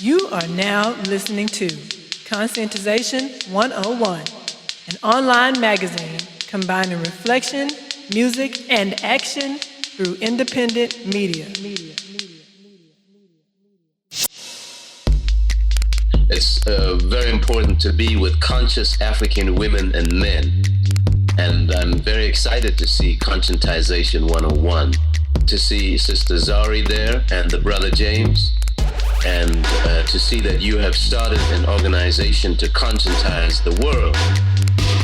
You are now listening to Conscientization 101, an online magazine combining reflection, music, and action through independent media. It's very important to be with conscious African women and men. And I'm very excited to see Conscientization 101, to see Sister Zari there and the brother James, and to see that you have started an organization to conscientize the world,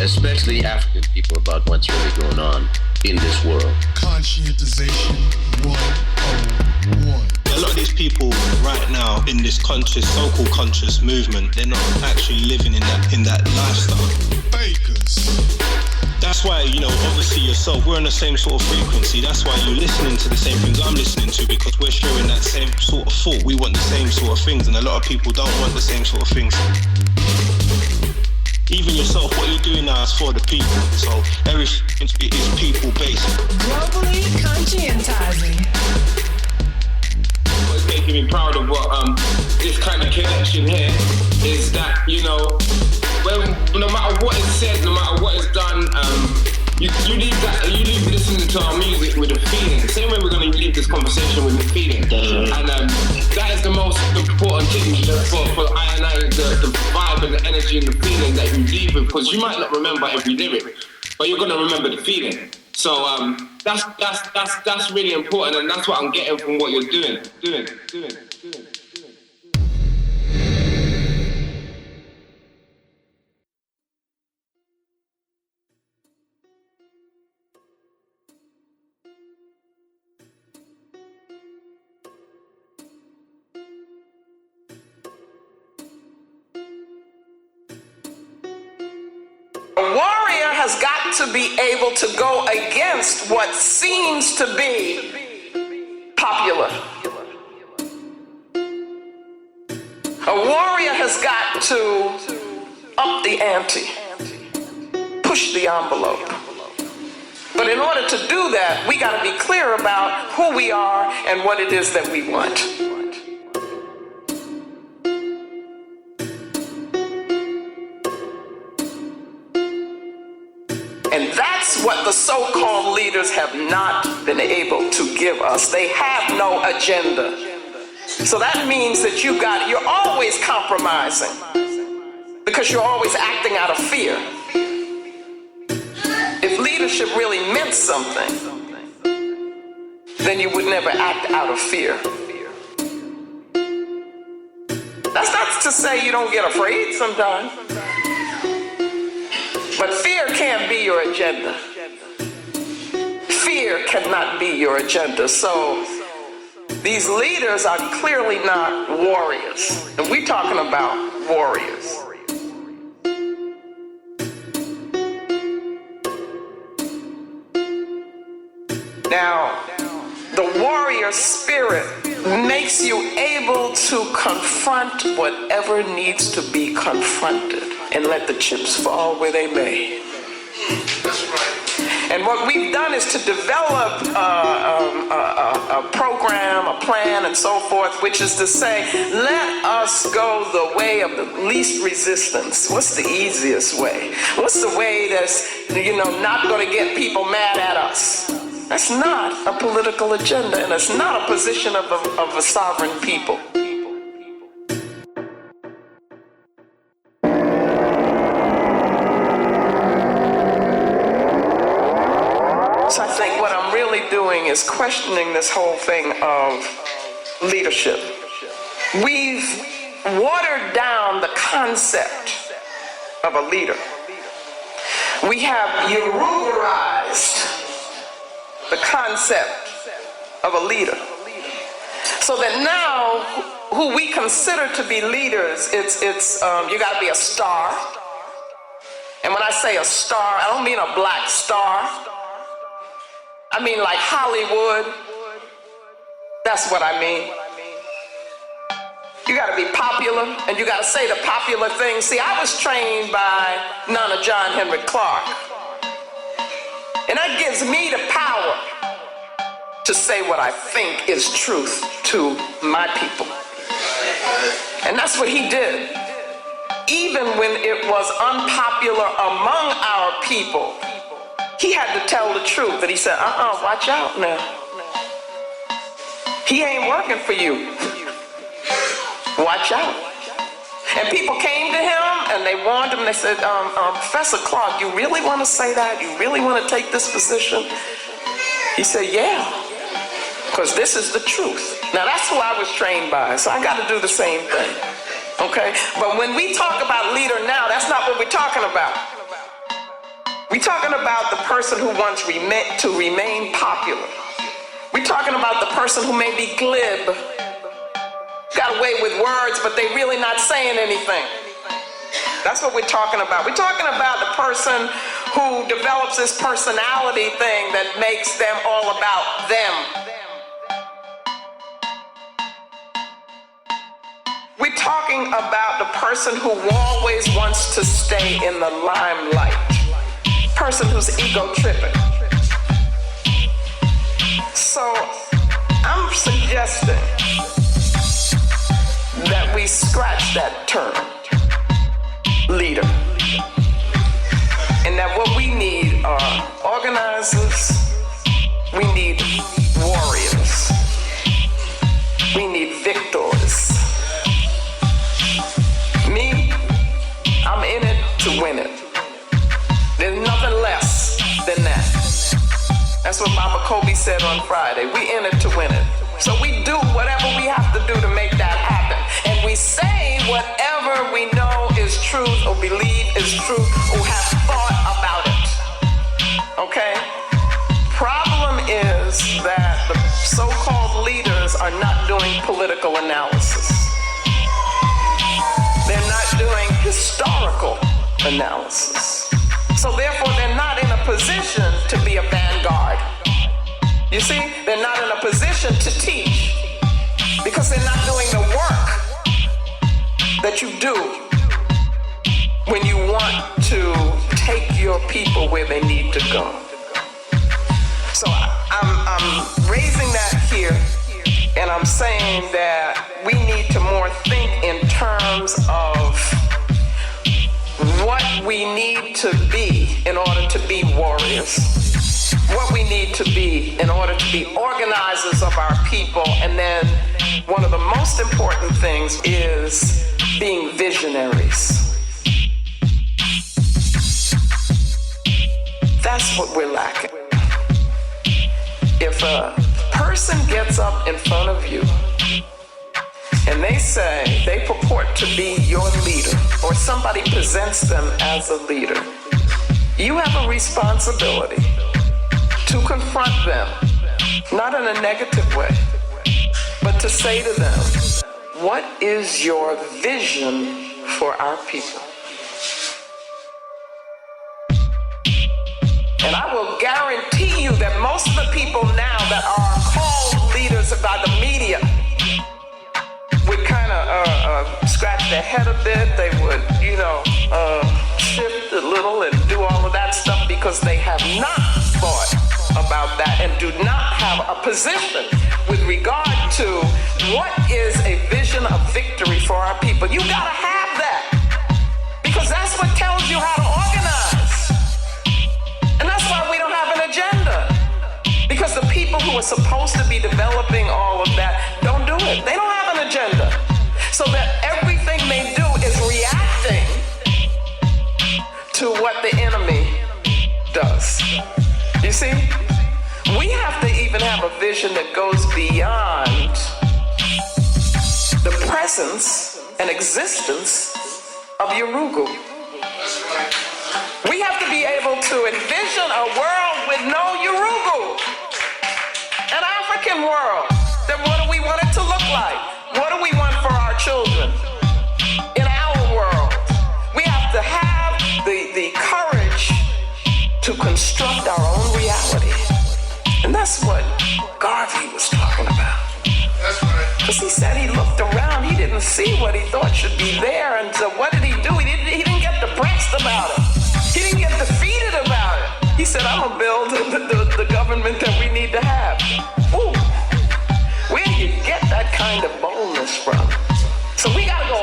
especially African people, about what's really going on in this world. Conscientization 101. A lot of these people right now in this conscious, so-called conscious movement, they're not actually living in that lifestyle. Fakers. That's why, obviously yourself, we're on the same sort of frequency. That's why you're listening to the same things I'm listening to, because we're sharing that same sort of thought. We want the same sort of things, and a lot of people don't want the same sort of things. Even yourself, what you're doing now is for the people. So everything is people-based. Globally conscientizing. What's making me proud of what this kind of connection here is that, no matter what is said, no matter what is done, you leave listening to our music with a feeling. The same way we're going to leave this conversation with a feeling. And that is the most important thing for I and I, the vibe and the energy and the feeling that you leave with, because you might not remember every lyric, but you're going to remember the feeling. So that's really important, and that's what I'm getting from what you're doing. A warrior has got to be able to go against what seems to be popular. A warrior has got to up the ante, push the envelope. But in order to do that, we got to be clear about who we are and what it is that we want. And that's what the so-called leaders have not been able to give us. They have no agenda. So that means that you're always compromising, because you're always acting out of fear. If leadership really meant something, then you would never act out of fear. That's not to say you don't get afraid sometimes. But fear can't be your agenda. Fear cannot be your agenda. So these leaders are clearly not warriors. And we're talking about warriors. Now, the warrior spirit makes you able to confront whatever needs to be confronted and let the chips fall where they may. And what we've done is to develop a program, a plan, and so forth, which is to say, let us go the way of the least resistance. What's the easiest way? What's the way that's, not going to get people mad at us? That's not a political agenda, and it's not a position of a sovereign people. So I think what I'm really doing is questioning this whole thing of leadership. We've watered down the concept of a leader. We have Yuruguized the concept of a leader. So that now, who we consider to be leaders, it's you gotta be a star. And when I say a star, I don't mean a black star. I mean like Hollywood. That's what I mean. You gotta be popular, and you gotta say the popular things. See, I was trained by Nana John Henry Clark. And that gives me the power to say what I think is truth to my people. And that's what he did. Even when it was unpopular among our people, he had to tell the truth. That he said, watch out now. He ain't working for you. Watch out. And people came to him and they warned him. They said, Professor Clark, you really want to say that? You really want to take this position? He said, yeah, because this is the truth. Now that's who I was trained by, so I got to do the same thing. Okay? But when we talk about leader now, that's not what we're talking about. We're talking about the person who wants to remain popular. We're talking about the person who may be glib, got away with words, but they really not saying anything. That's what we're talking about. We're talking about the person who develops this personality thing that makes them all about them. We're talking about the person who always wants to stay in the limelight. Person who's ego tripping. So I'm suggesting that we scratch that term, leader. And that what we need are organizers, we need warriors, we need victors. Me, I'm in it to win it. There's nothing less than that. That's what Mama Kobe said on Friday. We in it to win it. So we do whatever we have to do to make that happen. And we say whatever we know is truth or believe is truth or have thought about it. Okay? Problem is that the so-called leaders are not doing political analysis. They're not doing historical analysis. So therefore, they're not in a position to be a vanguard. You see, they're not in a position to teach because they're not doing the work that you do when you want to take your people where they need to go. So I'm raising that here, and I'm saying that we need to more think in terms of what we need to be in order to be warriors. What we need to be in order to be organizers of our people. And then one of the most important things is being visionaries. That's what we're lacking. If a person gets up in front of you and they say they purport to be your leader, or somebody presents them as a leader, you have a responsibility to confront them, not in a negative way, but to say to them, what is your vision for our people? And I will guarantee you that most of the people now that are called leaders by the media would kind of scratch their head a bit. They would, shift a little and do all of that stuff because they have not thought about that and do not have a position with regard to what is a vision of victory for our people. You gotta have that because that's what tells you how to organize. And that's why we don't have an agenda, because the people who are supposed to be developing all of that don't do it. They don't have an agenda. So that everything they do is reacting to what the enemy does. You see? We have to even have a vision that goes beyond the presence and existence of Yurugu. We have to be able to envision a world with no Yurugu. An African world. Then what do we want it to look like? What do we want for our children in our world? We have to have the courage to construct our own reality. And that's what Garvey was talking about. That's right. Because he said he looked around, he didn't see what he thought should be there. And so what did he do? He didn't get depressed about it. He didn't get defeated about it. He said, I'm going to build the government that we need to have. Ooh, where do you get that kind of boldness from? So we got to go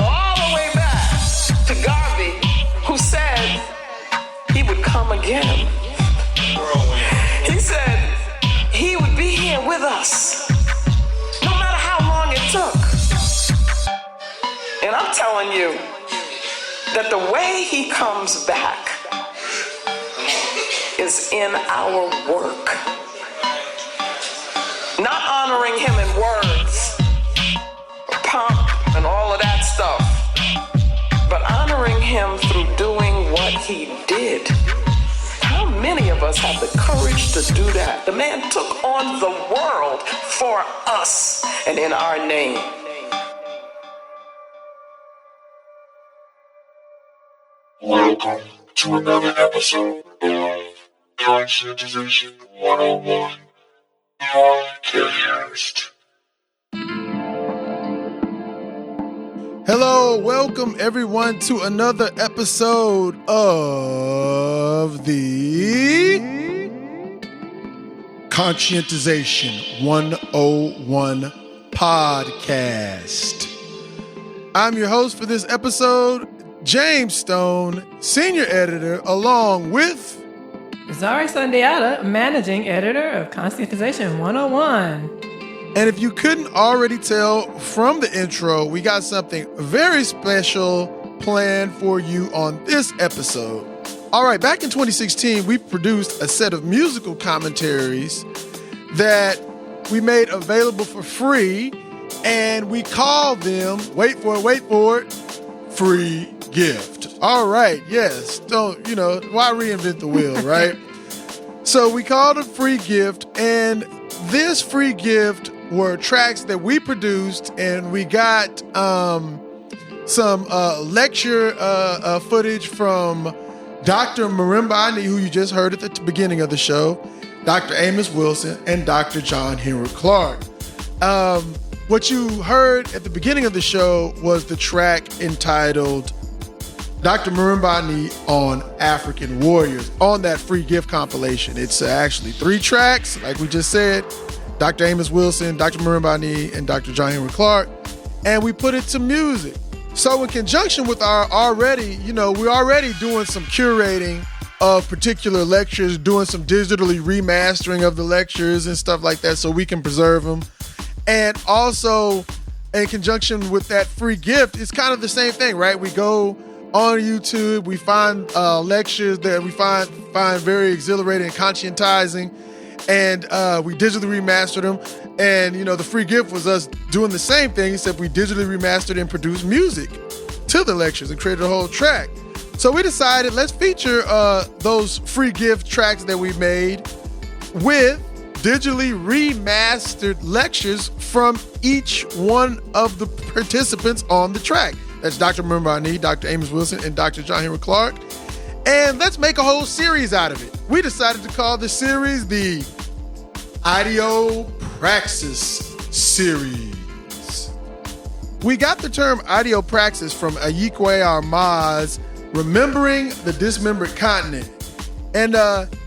And I'm telling you that the way he comes back is in our work. Not honoring him in words, pomp, and all of that stuff, but honoring him through doing what he did. How many of us have the courage to do that? The man took on the world for us and in our name. Welcome to another episode of Conscientization 101 Podcast. Hello, welcome everyone to another episode of the Conscientization 101 Podcast. I'm your host for this episode, James Stone, senior editor, along with Zari Sundiata, managing editor of Conscientization 101. And if you couldn't already tell from the intro, we got something very special planned for you on this episode. All right, back in 2016, we produced a set of musical commentaries that we made available for free, and we called them, wait for it, free gift. All right, yes, why reinvent the wheel, right? So we called it free gift, and this free gift were tracks that we produced, and we got some lecture footage from Dr. Marimba, who you just heard at the beginning of the show, Dr. Amos Wilson, and Dr. John Henry Clark. What you heard at the beginning of the show was the track entitled Dr. Marimba on African Warriors on that free gift compilation. It's actually 3 tracks, like we just said, Dr. Amos Wilson, Dr. Marimba, and Dr. John Henry Clark, and we put it to music. So in conjunction with we're already doing some curating of particular lectures, doing some digitally remastering of the lectures and stuff like that so we can preserve them. And also in conjunction with that free gift, it's kind of the same thing, right? We go on YouTube, we find lectures that we find very exhilarating and conscientizing, and we digitally remastered them. And, the free gift was us doing the same thing, except we digitally remastered and produced music to the lectures and created a whole track. So we decided, let's feature those free gift tracks that we made with digitally remastered lectures from each one of the participants on the track. That's Dr. Marimba, Dr. Amos Wilson, and Dr. John Henry Clark. And let's make a whole series out of it. We decided to call this series the Ideopraxis Series. We got the term Ideopraxis from Ayikwe Arma's Remembering the Dismembered Continent. And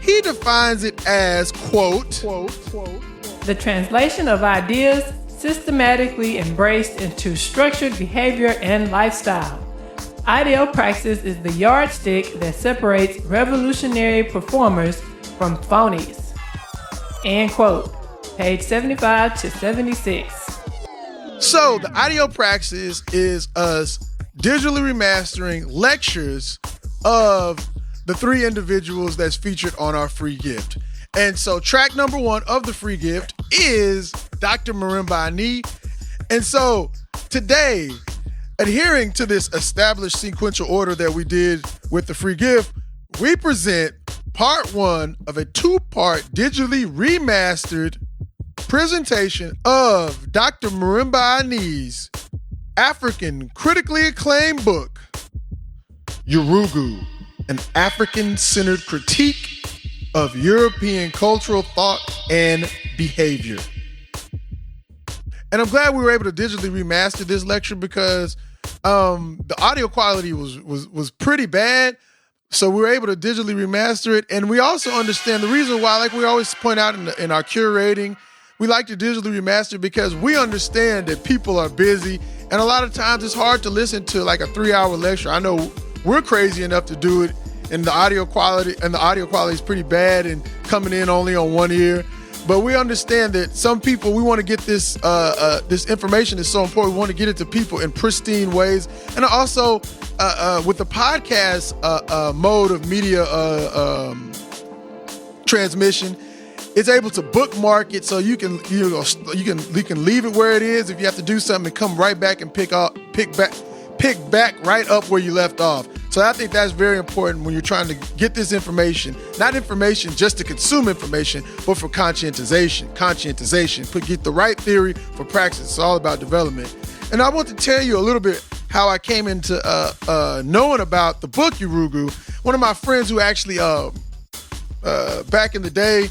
he defines it as, quote, The translation of ideas systematically embraced into structured behavior and lifestyle. Ideopraxis is the yardstick that separates revolutionary performers from phonies. End quote. Page 75 to 76. So the Ideopraxis is us digitally remastering lectures of the 3 individuals that's featured on our free gift. And so track number 1 of the free gift is Dr. Marimba. And so today, adhering to this established sequential order that we did with the free gift, we present part 1 of a 2-part digitally remastered presentation of Dr. Marimba's African critically acclaimed book, Yurugu, an African-centered critique of European cultural thought and behavior. And I'm glad we were able to digitally remaster this lecture because the audio quality was pretty bad. So we were able to digitally remaster it. And we also understand the reason why, like we always point out in our curating, we like to digitally remaster because we understand that people are busy. And a lot of times it's hard to listen to like a 3-hour lecture. I know we're crazy enough to do it, and the audio quality is pretty bad and coming in only on one ear. But we understand that some people, we want to get this this information is so important. We want to get it to people in pristine ways. And also with the podcast mode of media transmission, it's able to bookmark it so you can leave it where it is. If you have to do something, and come right back and pick back right up where you left off. So I think that's very important when you're trying to get this information, not information just to consume information, but for conscientization, get the right theory for practice. It's all about development. And I want to tell you a little bit how I came into knowing about the book Yurugu. One of my friends who actually, back in the day,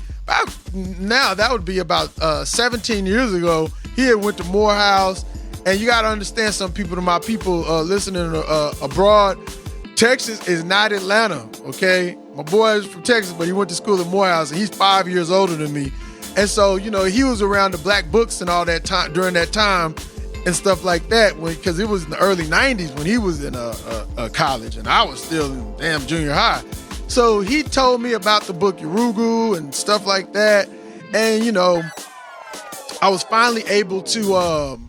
now that would be about 17 years ago, he had went to Morehouse. And you got to understand, some people, to my people listening abroad, Texas is not Atlanta, okay? My boy is from Texas, but he went to school at Morehouse, and he's 5 years older than me. And so, he was around the black books and all that time, during that time and stuff like that, because it was in the early 90s when he was in a college, and I was still in damn junior high. So he told me about the book Yurugu and stuff like that. And, I was finally able to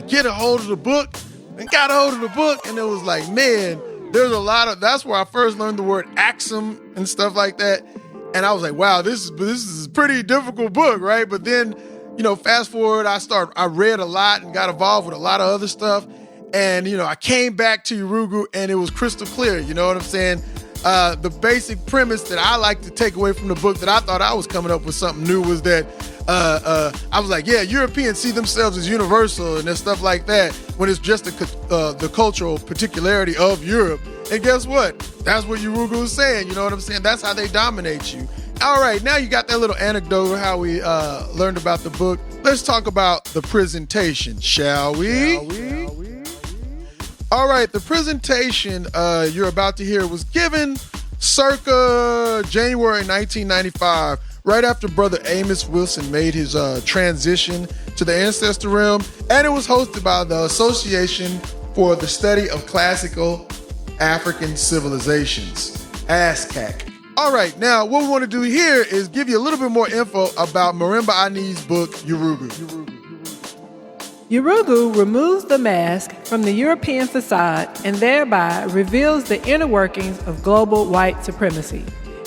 get a hold of the book, and got a hold of the book, and it was like, man, there's a lot of, that's where I first learned the word axiom and stuff like that. And I was like, wow, this is a pretty difficult book, right? But then, fast forward, I read a lot and got involved with a lot of other stuff. And, I came back to Yurugu, and it was crystal clear, you know what I'm saying? The basic premise that I like to take away from the book, that I thought I was coming up with something new, was that I was like, yeah, Europeans see themselves as universal and there's stuff like that, when it's just the cultural particularity of Europe. And guess what? That's what Yurugu is saying. You know what I'm saying? That's how they dominate you. All right, now you got that little anecdote of how we learned about the book. Let's talk about the presentation, shall we? All right, the presentation you're about to hear was given circa January 1995, right after Brother Amos Wilson made his transition to the ancestor realm, and it was hosted by the Association for the Study of Classical African Civilizations, ASCAC. All right, now what we want to do here is give you a little bit more info about Marimba Ani's book, Yurugu. Yurugu removes the mask from the European facade and thereby reveals the inner workings of global white supremacy,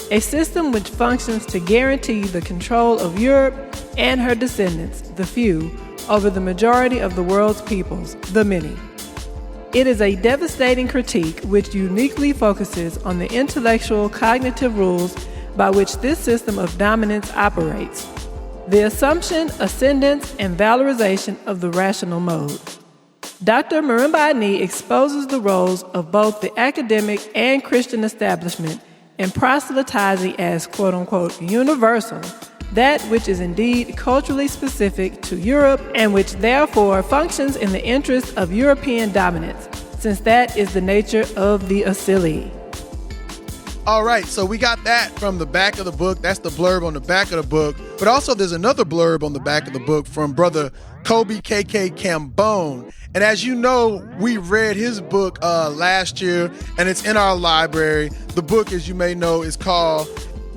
a system which functions to guarantee the control of Europe and her descendants, the few, over the majority of the world's peoples, the many. It is a devastating critique which uniquely focuses on the intellectual cognitive rules by which this system of dominance operates, the assumption, ascendance, and valorization of the rational mode. Dr. Marimba Ani exposes the roles of both the academic and Christian establishment in proselytizing as quote-unquote universal that which is indeed culturally specific to Europe and which therefore functions in the interest of European dominance, since that is the nature of the Asili. All right, so we got that from the back of the book. That's the blurb on the back of the book. But also there's another blurb on the back of the book from Brother Kobe KK Cambone. And as you know, we read his book last year, and it's in our library. The book, as you may know, is called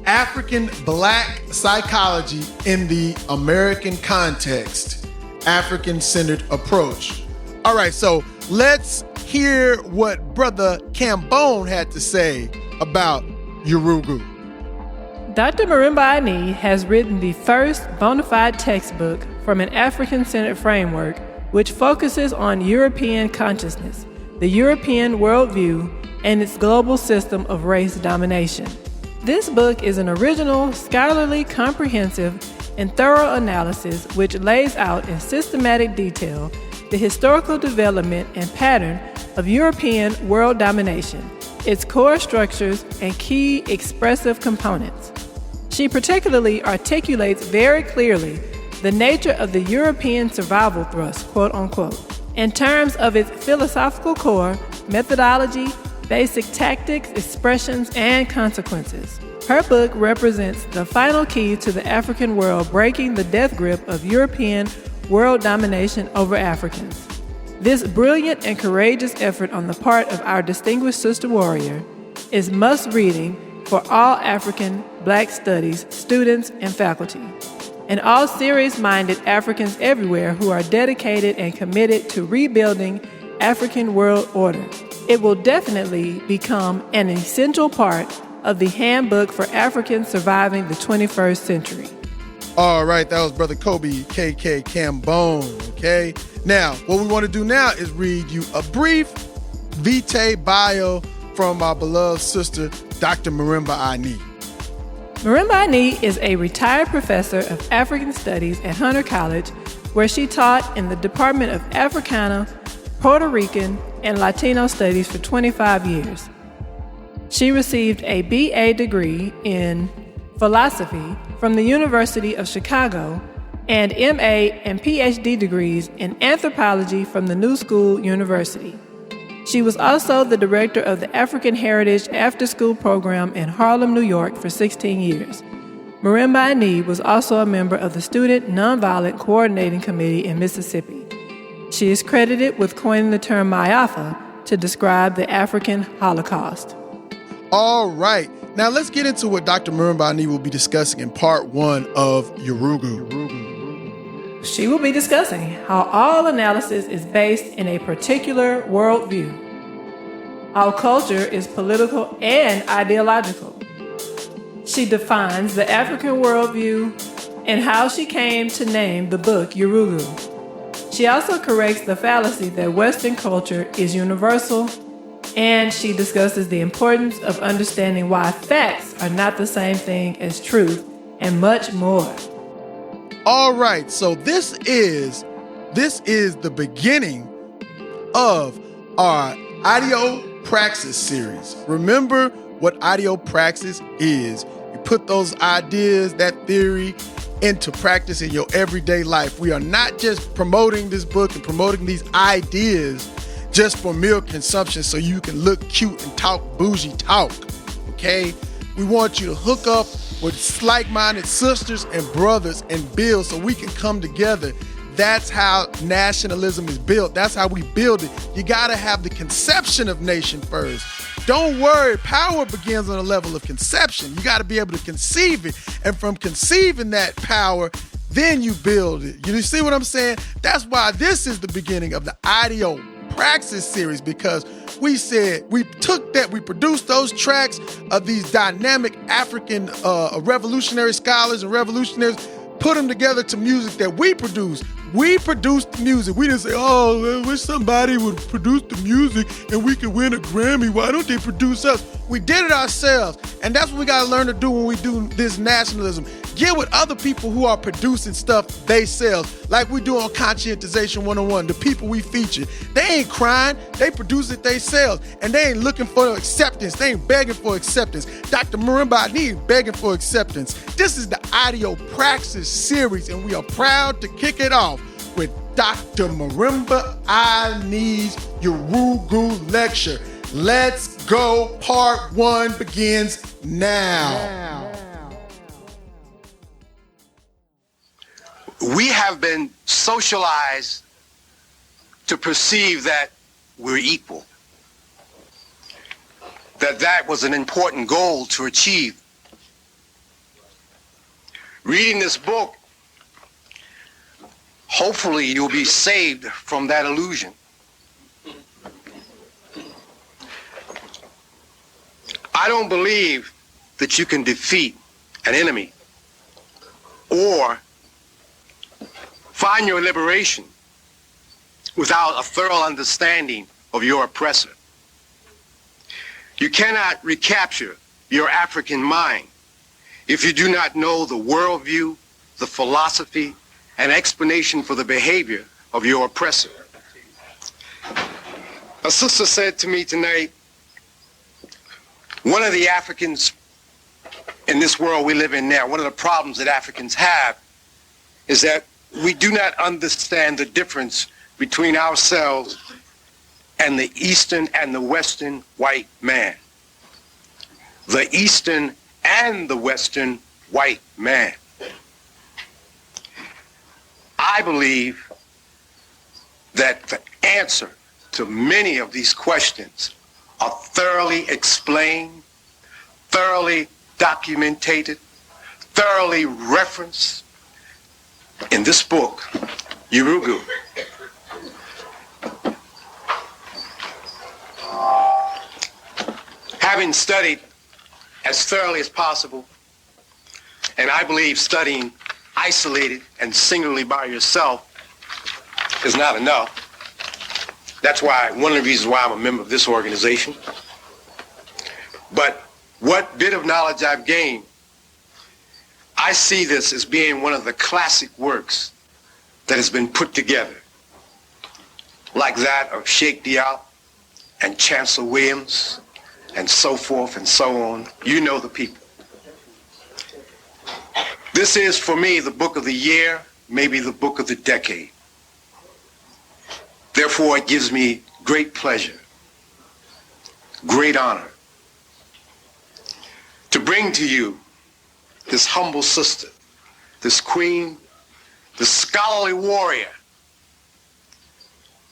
African Black Psychology in the American Context, African-Centered Approach. All right, so let's hear what Brother Cambone had to say about Yurugu. Dr. Marimba Ani has written the first bona fide textbook from an African-centered framework which focuses on European consciousness, the European worldview, and its global system of race domination. This book is an original, scholarly, comprehensive, and thorough analysis which lays out in systematic detail the historical development and pattern of European world domination, its core structures, and key expressive components. She particularly articulates very clearly the nature of the European survival thrust, quote-unquote, in terms of its philosophical core, methodology, basic tactics, expressions, and consequences. Her book represents the final key to the African world breaking the death grip of European world domination over Africans. This brilliant and courageous effort on the part of our distinguished sister warrior is must reading for all African Black studies students and faculty. and all serious-minded Africans everywhere who are dedicated and committed to rebuilding African world order. It will definitely become an essential part of the handbook for Africans surviving the 21st century. All right, that was Brother Kobe KK Cambone, okay? Now, what we want to do now is read you a brief vitae bio from our beloved sister, Dr. Marimba Ani. Marimba Ani is a retired professor of African Studies at Hunter College, where she taught in the Department of Africana, Puerto Rican, and Latino Studies for 25 years. She received a BA degree in philosophy from the University of Chicago and MA and PhD degrees in anthropology from the New School University. She was also the director of the African Heritage After School Program in Harlem, New York for 16 years. Marimba Ani was also a member of the Student Nonviolent Coordinating Committee in Mississippi. She is credited with coining the term Ma'afa to describe the African Holocaust. All right. Now let's get into what Dr. Marimba Ani will be discussing in part 1 of Yurugu. She will be discussing how all analysis is based in a particular worldview, how culture is political and ideological. She defines the African worldview and how she came to name the book Yurugu. She also corrects the fallacy that Western culture is universal, and she discusses the importance of understanding why facts are not the same thing as truth, and much more. All right, so this is the beginning of our Ideopraxis series. Remember what Ideopraxis is. You put those ideas, that theory, into practice in your everyday life. We are not just promoting this book and promoting these ideas just for mere consumption so you can look cute and talk bougie talk, okay? We want you to hook up with like-minded sisters and brothers and build so we can come together. That's how nationalism is built. That's how we build it. You gotta have the conception of nation first. Don't worry, power begins on a level of conception. You gotta be able to conceive it. And from conceiving that power, then you build it. You see what I'm saying? That's why this is the beginning of the Ideopraxis series, because we said, we produced those tracks of these dynamic African revolutionary scholars and revolutionaries, put them together to music that we produce. We produced the music. We didn't say, oh, I wish somebody would produce the music and we could win a Grammy. Why don't they produce us? We did it ourselves. And that's what we got to learn to do when we do this nationalism. Get with other people who are producing stuff themselves, like we do on Conscientization 101, the people we feature. They ain't crying, they produce it themselves, and they ain't looking for acceptance. They ain't begging for acceptance. Dr. Marimba Ani ain't begging for acceptance. This is the Ideopraxis series, and we are proud to kick it off with Dr. Marimba Ani's Yurugu lecture. Let's go. Part 1 begins now. We have been socialized to perceive that we're equal, that was an important goal to achieve. Reading this book, hopefully you'll be saved from that illusion. I don't believe that you can defeat an enemy or find your liberation without a thorough understanding of your oppressor. You cannot recapture your African mind if you do not know the worldview, the philosophy, and explanation for the behavior of your oppressor. A sister said to me tonight, one of the Africans in this world we live in now, one of the problems that Africans have is that we do not understand the difference between ourselves and the Eastern and the Western white man. The Eastern and the Western white man. I believe that the answer to many of these questions are thoroughly explained, thoroughly documented, thoroughly referenced, in this book, Yurugu, having studied as thoroughly as possible, and I believe studying isolated and singularly by yourself is not enough. That's why, one of the reasons why I'm a member of this organization. But what bit of knowledge I've gained, I see this as being one of the classic works that has been put together, like that of Sheikh Diop and Chancellor Williams and so forth and so on. You know the people. This is, for me, the book of the year, maybe the book of the decade. Therefore, it gives me great pleasure, great honor, to bring to you this humble sister, this queen, this scholarly warrior,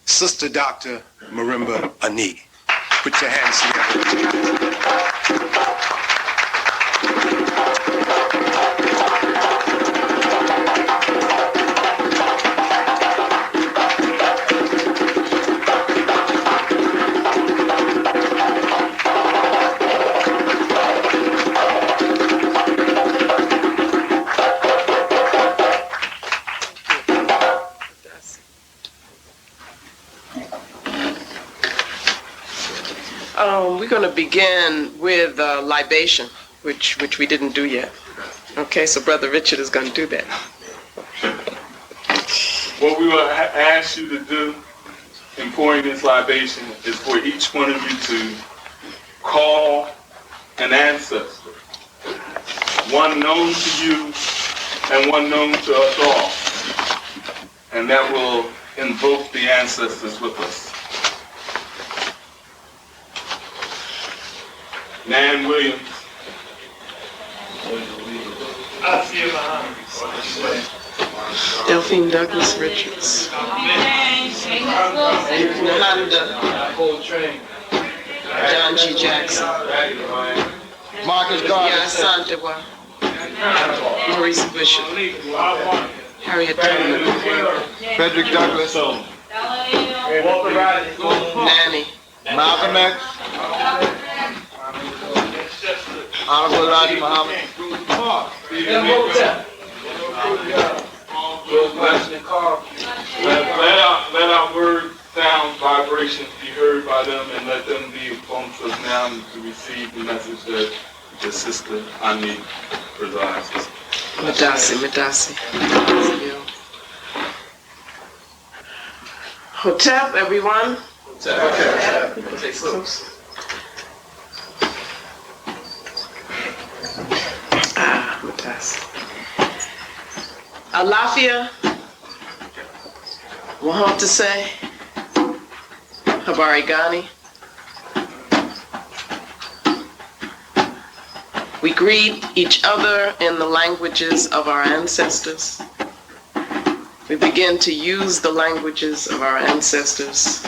Sister Dr. Marimba Ani. Put your hands together. We're going to begin with libation, which we didn't do yet. Okay, so Brother Richard is going to do that. What we will ask you to do in pouring this libation is for each one of you to call an ancestor, one known to you and one known to us all, and that will invoke the ancestors with us. Nan Williams. Delphine Douglas Richards. Nahanda. John G. Jackson. Marcus Garvey. Santewa. Maurice Bishop. Harriet Tubman. Frederick Douglass. Nanny. Malcolm X. Honorable Elijah Muhammad. Let our words, sound, vibrations be heard by them, and let them be amongst us now to receive the message that the sister Ani presides. Medasi. Hotep, everyone. Hotep. Alafia, Wahom to say, Habari Gani. We greet each other in the languages of our ancestors. We begin to use the languages of our ancestors,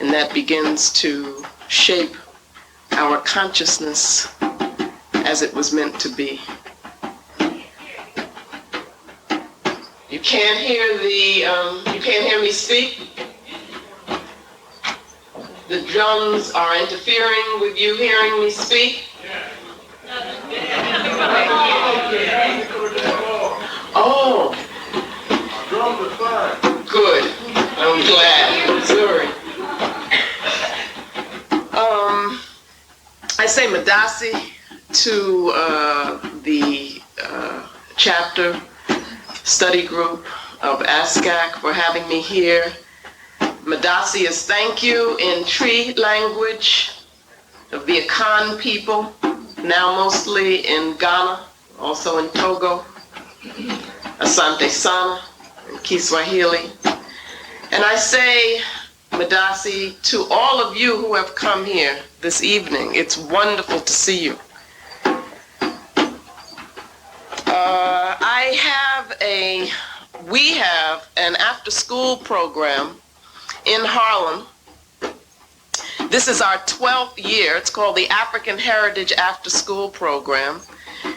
and that begins to shape our consciousness as it was meant to be. You can't hear me speak. The drums are interfering with you hearing me speak. Oh. Drums are fine. Good. I'm glad. Sorry. I say Medasi to the chapter study group of ASCAC for having me here. Medasi is thank you in Tree language of the Akan people, now mostly in Ghana, also in Togo, Asante Sana, and Kiswahili. And I say Medasi to all of you who have come here this evening. It's wonderful to see you. We have an after-school program in Harlem. This is our 12th year. It's called the African Heritage After School Program.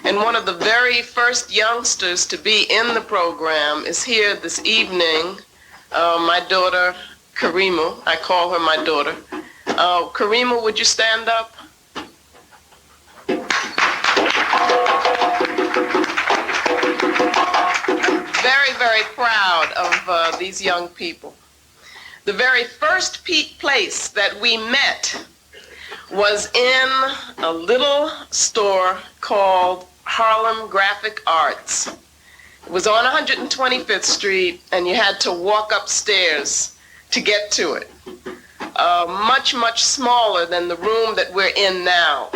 And one of the very first youngsters to be in the program is here this evening, my daughter, Karima. I call her my daughter. Karima, would you stand up? Very, very proud of these young people. The very first place that we met was in a little store called Harlem Graphic Arts. It was on 125th Street, and you had to walk upstairs to get to it. Much, much smaller than the room that we're in now.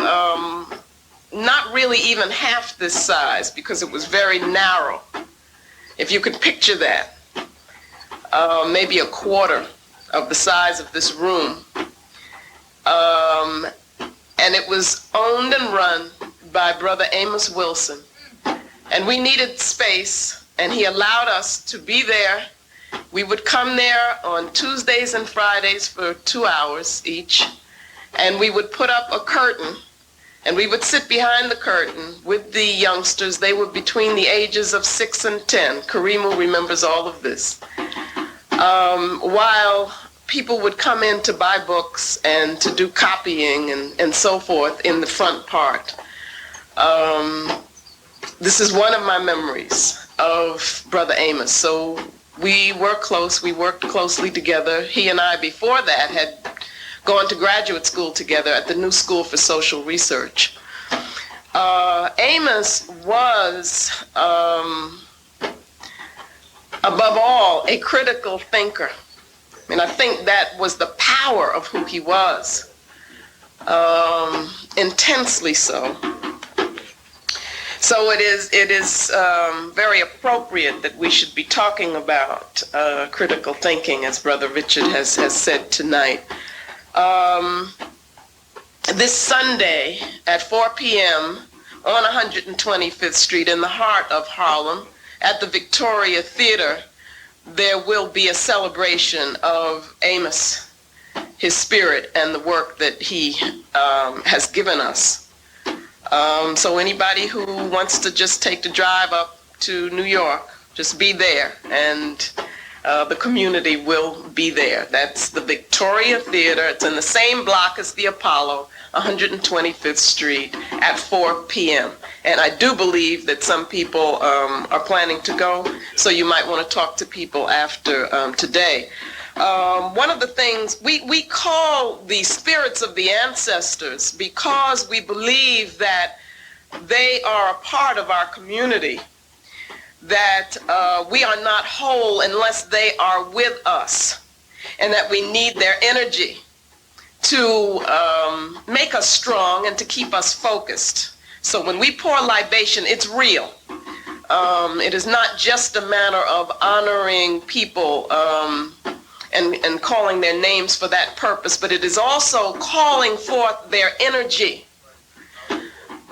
Not really even half this size, because it was very narrow. If you could picture that. Maybe a quarter of the size of this room. And it was owned and run by Brother Amos Wilson. And we needed space, and he allowed us to be there. We would come there on Tuesdays and Fridays for 2 hours each, and we would put up a curtain, and we would sit behind the curtain with the youngsters. They were between the ages of 6 and 10. Karima remembers all of this. While people would come in to buy books and to do copying and so forth in the front part. This is one of my memories of Brother Amos. So we were close. We worked closely together. He and I, before that, had gone to graduate school together at the New School for Social Research. Amos was, above all, a critical thinker. And I think that was the power of who he was, intensely so. So it is very appropriate that we should be talking about critical thinking, as Brother Richard has said tonight. This Sunday at 4 p.m. on 125th Street in the heart of Harlem at the Victoria Theater, there will be a celebration of Amos, his spirit, and the work that he has given us. So anybody who wants to just take the drive up to New York, just be there, and the community will be there. That's the Victoria Theater. It's in the same block as the Apollo, 125th Street at 4 p.m. And I do believe that some people are planning to go, so you might want to talk to people after today. One of the things, we call the spirits of the ancestors because we believe that they are a part of our community, that we are not whole unless they are with us, and that we need their energy to make us strong and to keep us focused. So when we pour libation, it's real. It is not just a matter of honoring people and calling their names for that purpose, but it is also calling forth their energy.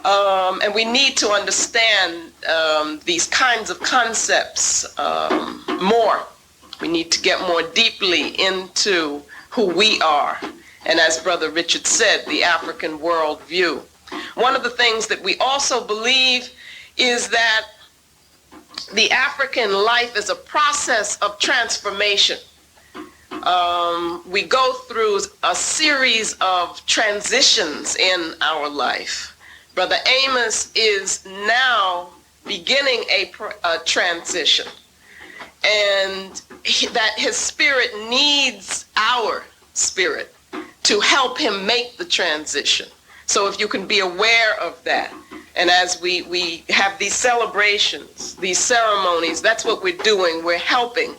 And we need to understand these kinds of concepts more. We need to get more deeply into who we are. And as Brother Richard said, the African worldview. One of the things that we also believe is that the African life is a process of transformation. We go through a series of transitions in our life. Brother Amos is now beginning a transition, and that his spirit needs our spirit to help him make the transition. So if you can be aware of that, and as we have these celebrations, these ceremonies, that's what we're doing. We're helping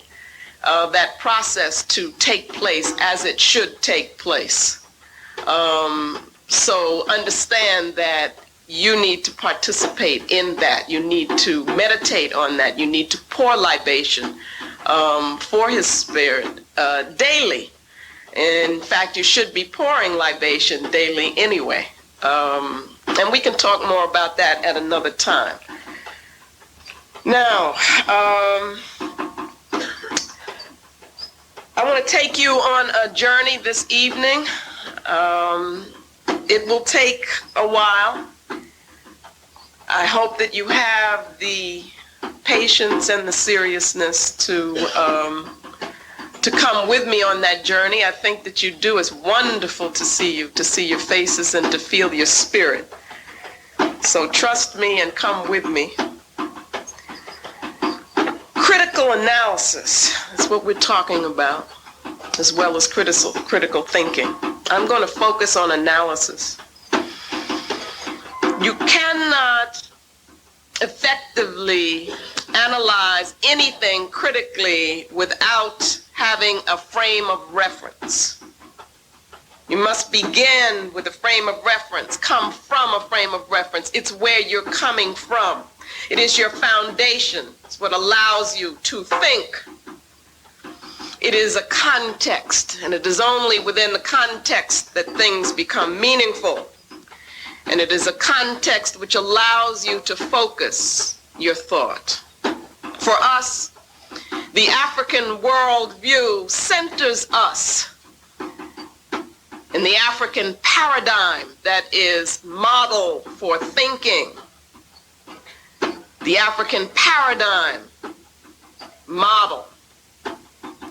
that process to take place as it should take place. So understand that you need to participate in that. You need to meditate on that. You need to pour libation for his spirit daily. In fact, you should be pouring libation daily anyway. And we can talk more about that at another time. Now, I want to take you on a journey this evening. It will take a while. I hope that you have the patience and the seriousness to come with me on that journey. I think that you do. It's wonderful to see you, to see your faces and to feel your spirit. So trust me and come with me. Critical analysis is what we're talking about, as well as critical thinking. I'm going to focus on analysis. You cannot effectively analyze anything critically without having a frame of reference. You must begin with a frame of reference, come from a frame of reference. It's where you're coming from. It is your foundation. It's what allows you to think. It is a context, and it is only within the context that things become meaningful. And it is a context which allows you to focus your thought. For us, the African worldview centers us in the African paradigm that is model for thinking. The African paradigm model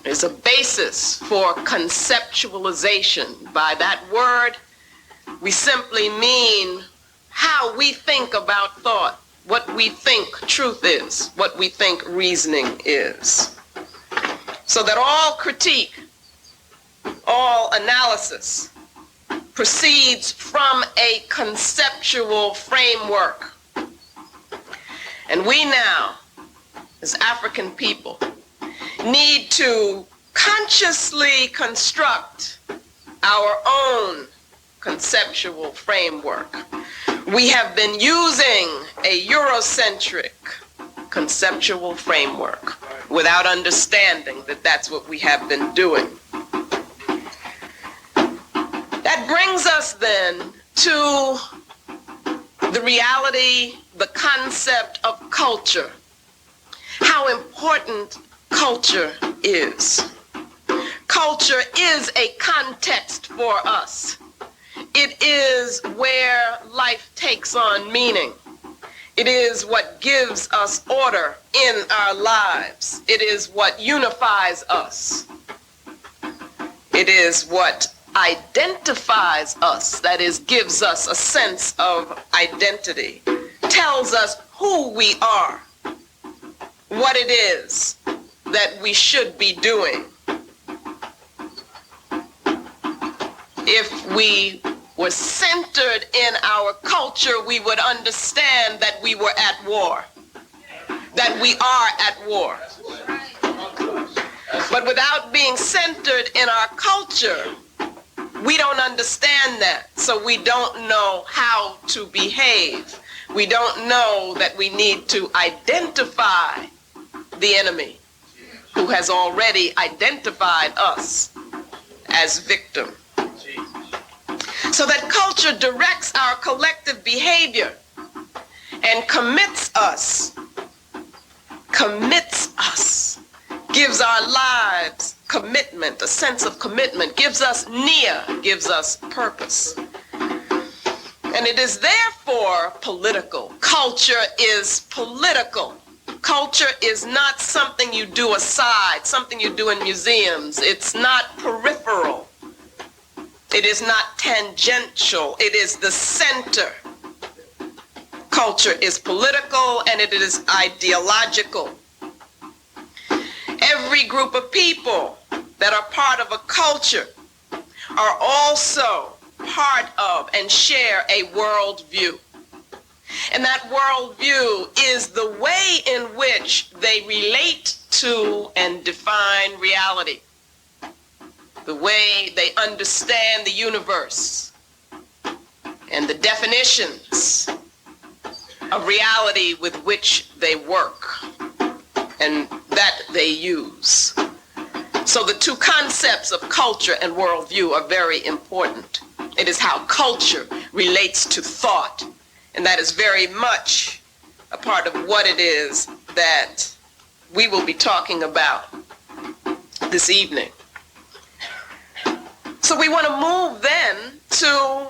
is a basis for conceptualization. By that word, we simply mean how we think about thought, what we think truth is, what we think reasoning is. So that all critique, all analysis proceeds from a conceptual framework. And we now, as African people, need to consciously construct our own conceptual framework. We have been using a Eurocentric conceptual framework without understanding that that's what we have been doing. That brings us then to the reality, the concept of culture. How important culture is. Culture is a context for us. It is where life takes on meaning. It is what gives us order in our lives. It is what unifies us. It is what identifies us, that is, gives us a sense of identity, tells us who we are, what it is that we should be doing. If we were centered in our culture, we would understand that we were at war, that we are at war. But without being centered in our culture, we don't understand that, so we don't know how to behave. We don't know that we need to identify the enemy who has already identified us as victim. So that culture directs our collective behavior and commits us, gives our lives commitment, a sense of commitment, gives us nia, gives us purpose. And it is therefore political. Culture is political. Culture is not something you do aside, something you do in museums. It's not peripheral. It is not tangential. It is the center. Culture is political and it is ideological. Every group of people that are part of a culture are also part of and share a worldview. And that worldview is the way in which they relate to and define reality, the way they understand the universe, and the definitions of reality with which they work and that they use. So the two concepts of culture and worldview are very important. It is how culture relates to thought, and that is very much a part of what it is that we will be talking about this evening. So we want to move then to,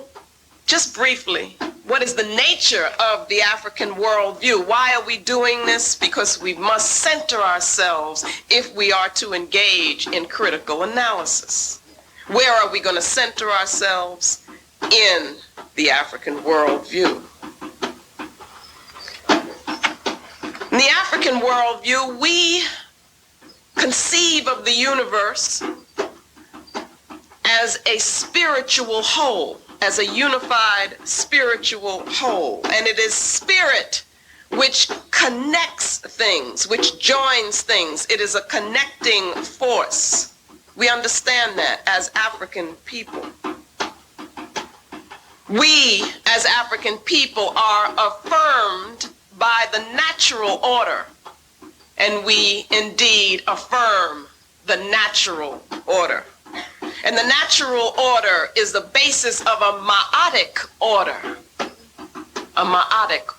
just briefly, what is the nature of the African worldview? Why are we doing this? Because we must center ourselves if we are to engage in critical analysis. Where are we going to center ourselves? In the African worldview. In the African worldview, we conceive of the universe as a spiritual whole, as a unified spiritual whole. And it is spirit which connects things, which joins things. It is a connecting force. We understand that as African people. We, as African people, are affirmed by the natural order, and we indeed affirm the natural order. And the natural order is the basis of a ma'atic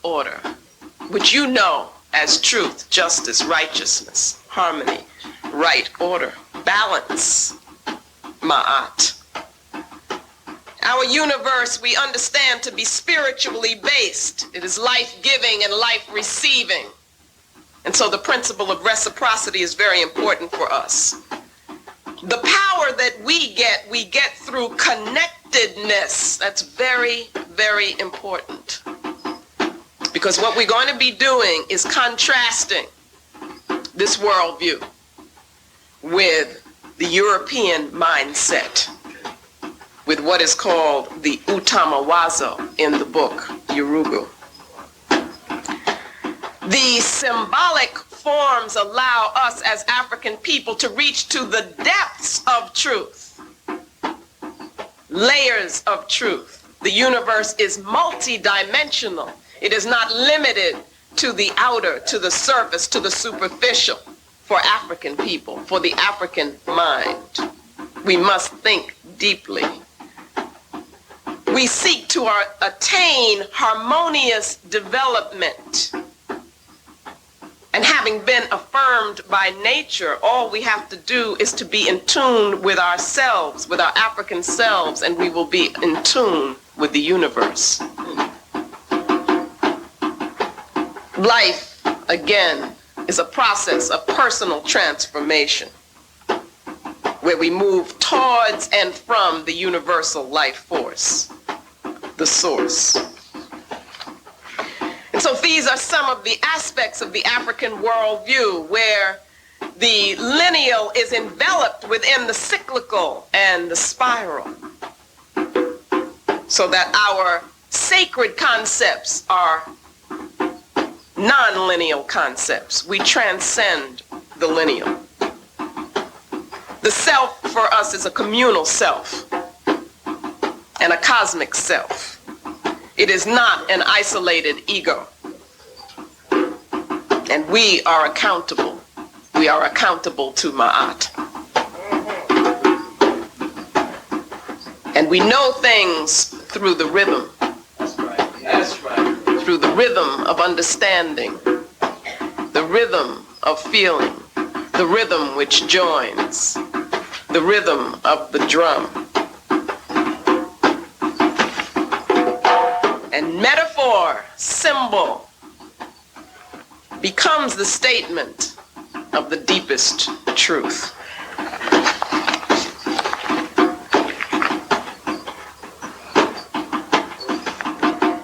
order, which you know as truth, justice, righteousness, harmony, right order, balance, ma'at. Our universe, we understand to be spiritually based. It is life-giving and life-receiving. And so the principle of reciprocity is very important for us. The power that we get through connectedness. That's very, very important. Because what we're going to be doing is contrasting this worldview with the European mindset, with what is called the utamawazo in the book Yurugu. The symbolic forms allow us as African people to reach to the depths of truth, layers of truth. The universe is multidimensional. It is not limited to the outer, to the surface, to the superficial for African people, for the African mind. We must think deeply. We seek to attain harmonious development. And having been affirmed by nature, all we have to do is to be in tune with ourselves, with our African selves, and we will be in tune with the universe. Life, again, is a process of personal transformation, where we move towards and from the universal life force, the source. And so these are some of the aspects of the African worldview, where the lineal is enveloped within the cyclical and the spiral, so that our sacred concepts are non-lineal concepts. We transcend the lineal. The self for us is a communal self and a cosmic self. It is not an isolated ego. And we are accountable. We are accountable to Ma'at. And we know things through the rhythm. That's right. That's right. Through the rhythm of understanding, the rhythm of feeling, the rhythm which joins, the rhythm of the drum. And metaphor, symbol, becomes the statement of the deepest truth.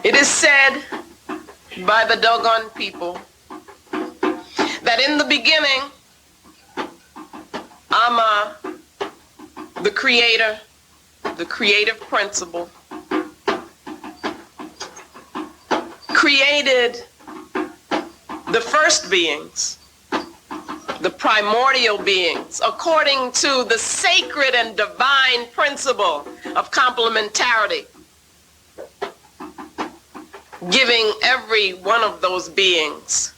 It is said by the Dogon people that in the beginning, Ama, the creator, the creative principle, created the first beings, the primordial beings, according to the sacred and divine principle of complementarity, giving every one of those beings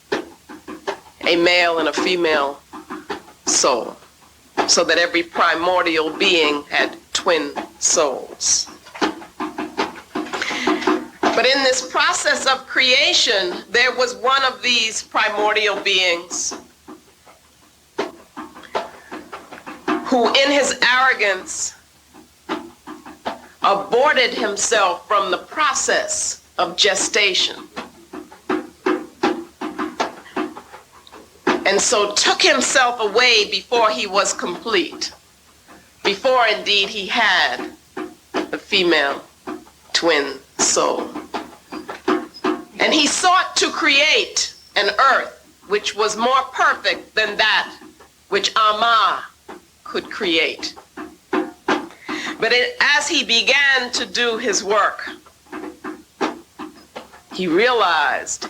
a male and a female soul, so that every primordial being had twin souls. But in this process of creation, there was one of these primordial beings who, in his arrogance, aborted himself from the process of gestation. And so took himself away before he was complete, before indeed he had a female twin soul. And he sought to create an earth which was more perfect than that which Amma could create. But as he began to do his work, he realized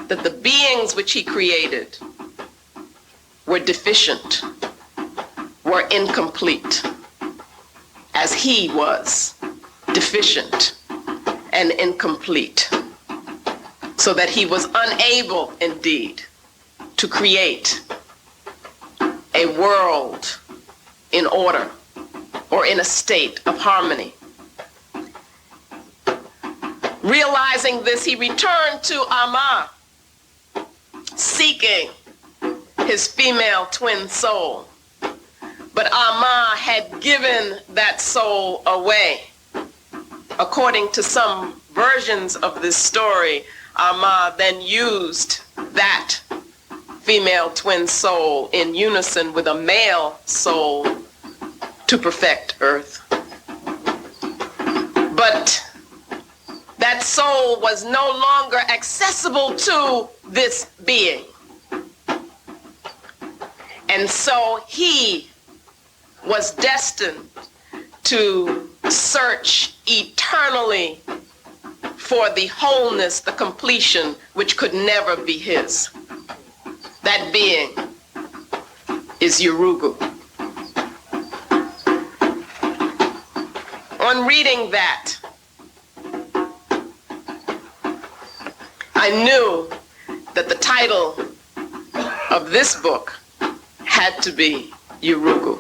that the beings which he created were deficient, were incomplete, as he was deficient and incomplete, so that he was unable indeed to create a world in order or in a state of harmony. Realizing this, he returned to Amma, seeking his female twin soul. But Amma had given that soul away. According to some versions of this story, Amma then used that female twin soul in unison with a male soul to perfect Earth. But that soul was no longer accessible to this being. And so he was destined to search eternally for the wholeness, the completion, which could never be his. That being is Yurugu. On reading that, I knew that the title of this book had to be Yurugu.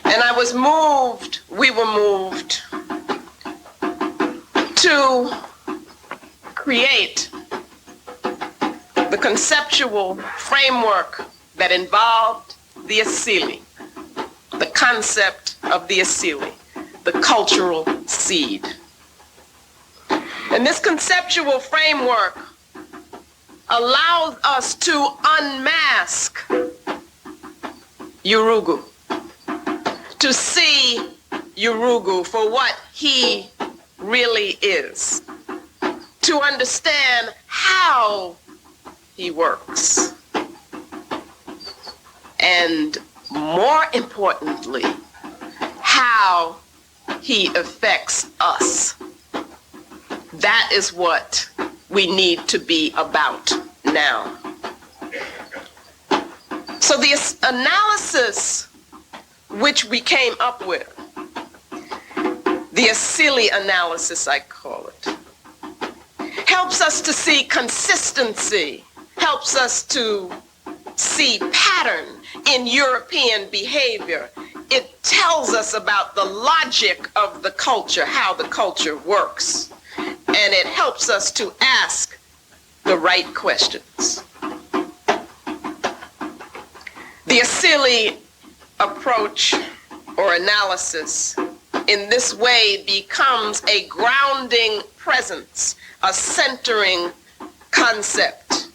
And I was moved, we were moved to create the conceptual framework that involved the asili, the concept of the asili, the cultural seed. And this conceptual framework allows us to unmask Yurugu, to see Yurugu for what he really is, to understand how he works, and more importantly, how he affects us. That is what we need to be about now. So this analysis which we came up with, the asili analysis I call it, helps us to see consistency, helps us to see pattern in European behavior. It tells us about the logic of the culture, how the culture works. And it helps us to ask the right questions. The asili approach or analysis in this way becomes a grounding presence, a centering concept.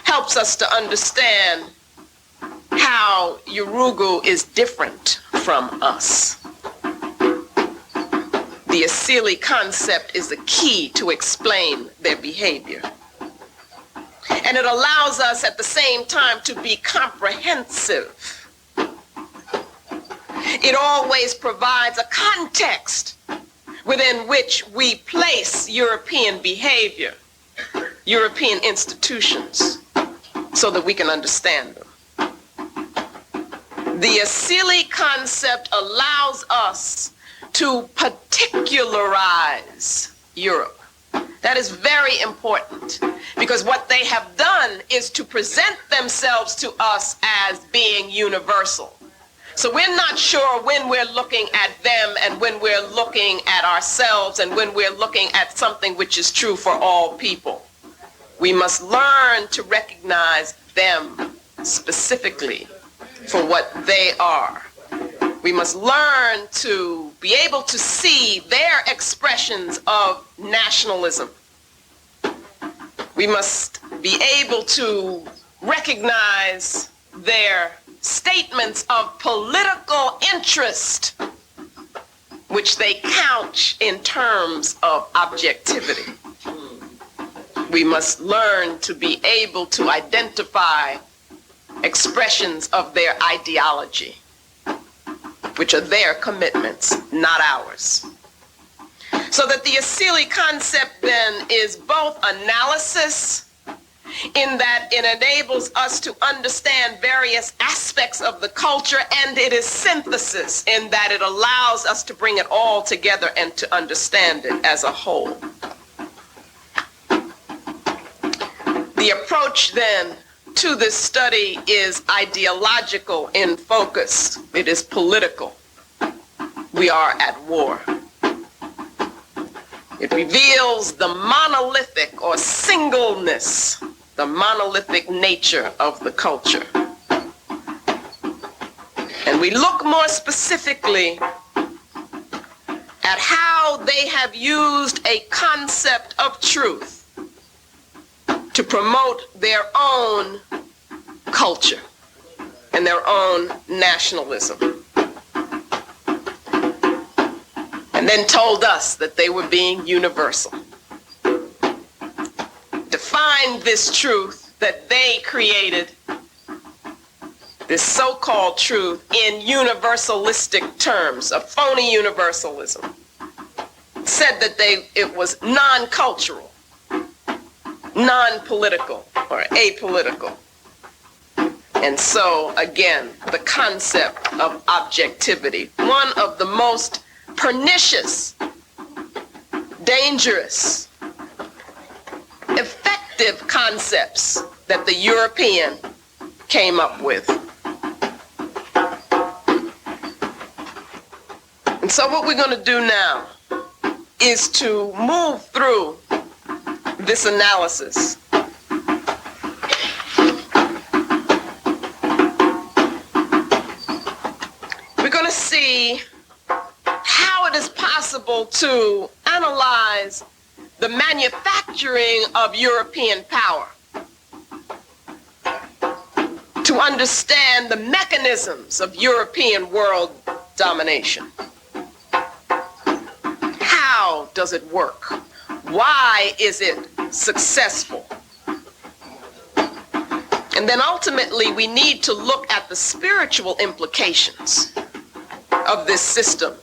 Helps us to understand how Yurugu is different from us. The asili concept is the key to explain their behavior. And it allows us at the same time to be comprehensive. It always provides a context within which we place European behavior, European institutions, so that we can understand them. The asili concept allows us to particularize Europe. That is very important, because what they have done is to present themselves to us as being universal. So we're not sure when we're looking at them and when we're looking at ourselves and when we're looking at something which is true for all people. We must learn to recognize them specifically for what they are. We must learn to be able to see their expressions of nationalism. We must be able to recognize their statements of political interest, which they couch in terms of objectivity. We must learn to be able to identify expressions of their ideology, which are their commitments, not ours. So that the Asili concept then is both analysis, in that it enables us to understand various aspects of the culture, and it is synthesis, in that it allows us to bring it all together and to understand it as a whole. The approach then to this study is ideological in focus. It is political. We are at war. It reveals the monolithic or singleness, the monolithic nature of the culture. And we look more specifically at how they have used a concept of truth to promote their own culture and their own nationalism. And then told us that they were being universal. Defined this truth that they created, this so-called truth, in universalistic terms, a phony universalism. Said that it was non-cultural, non-political, or apolitical. And so, again, the concept of objectivity, one of the most pernicious, dangerous, effective concepts that the European came up with. And so what we're going to do now is to move through this analysis. We're going to see how it is possible to analyze the manufacturing of European power, to understand the mechanisms of European world domination. How does it work? Why is it successful? And then ultimately we need to look at the spiritual implications of this system.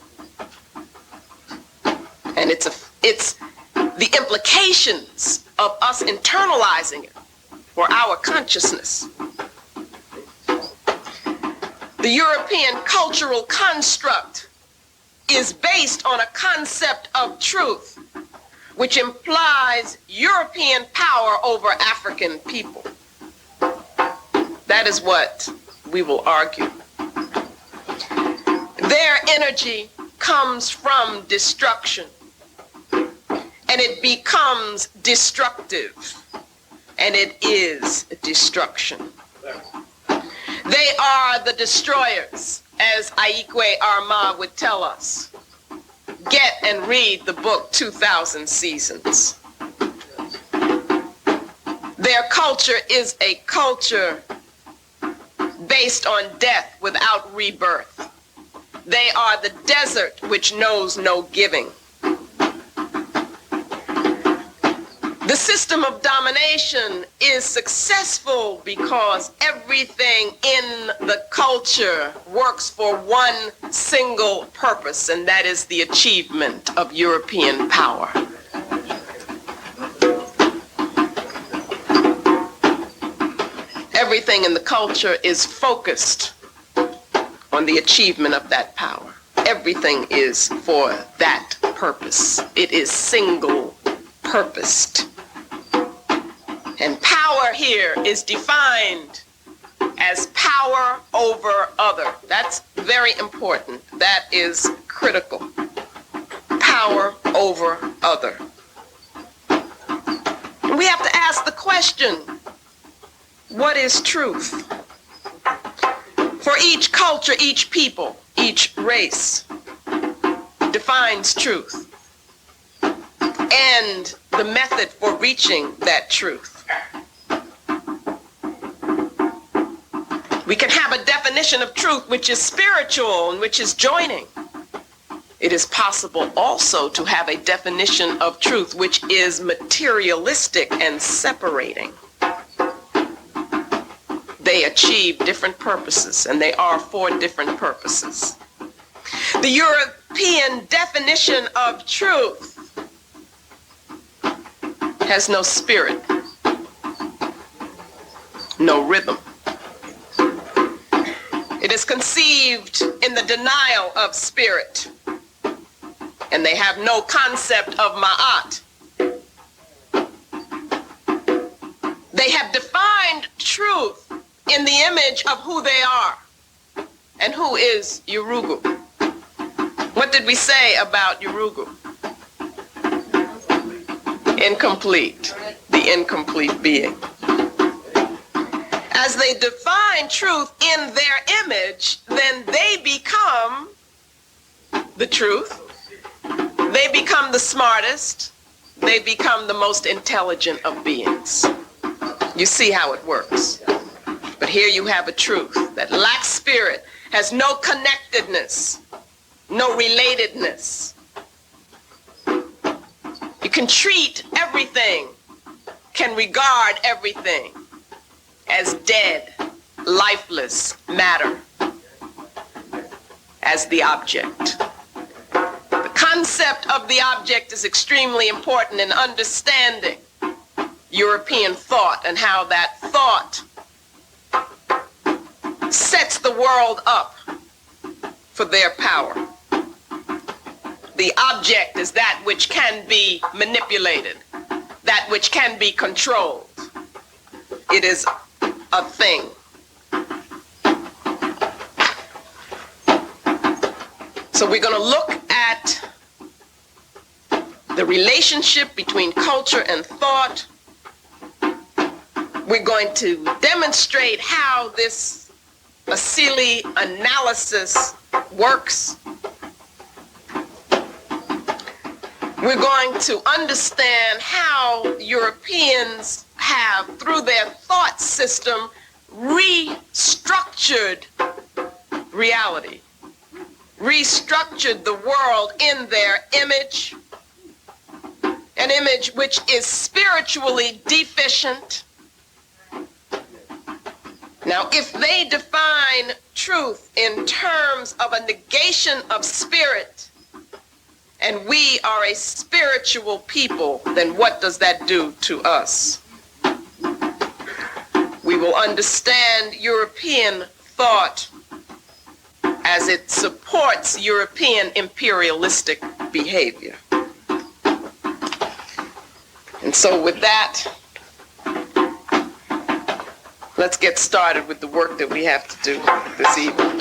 And it's the implications of us internalizing it for our consciousness. The European cultural construct is based on a concept of truth, which implies European power over African people. That is what we will argue. Their energy comes from destruction, and it becomes destructive, and it is destruction. They are the destroyers, as Aikwe Armah would tell us. Get and read the book 2000 Seasons. Their culture is a culture based on death without rebirth. They are the desert which knows no giving. The system of domination is successful because everything in the culture works for one single purpose, and that is the achievement of European power. Everything in the culture is focused on the achievement of that power. Everything is for that purpose. It is single-purposed. And power here is defined as power over other. That's very important. That is critical. Power over other. And we have to ask the question, what is truth? For each culture, each people, each race defines truth and the method for reaching that truth. We can have a definition of truth which is spiritual and which is joining. It is possible also to have a definition of truth which is materialistic and separating. They achieve different purposes, and they are for different purposes. The European definition of truth has no spirit, no rhythm. It is conceived in the denial of spirit, and they have no concept of ma'at. They have defined truth in the image of who they are. And who is Yurugu? What did we say about Yurugu? Incomplete, the incomplete being. As they define truth in their image, then they become the truth. They become the smartest. They become the most intelligent of beings. You see how it works. But here you have a truth that lacks spirit, has no connectedness, no relatedness. You can treat everything, can regard everything as dead, lifeless matter, as the object. The concept of the object is extremely important in understanding European thought and how that thought sets the world up for their power. The object is that which can be manipulated, that which can be controlled. It is a thing. So we're going to look at the relationship between culture and thought. We're going to demonstrate how this fallacy analysis works. We're going to understand how Europeans have, through their thought system, restructured reality, restructured the world in their image, an image which is spiritually deficient. Now, if they define truth in terms of a negation of spirit, and we are a spiritual people, then what does that do to us? We will understand European thought as it supports European imperialistic behavior. And so with that, let's get started with the work that we have to do this evening.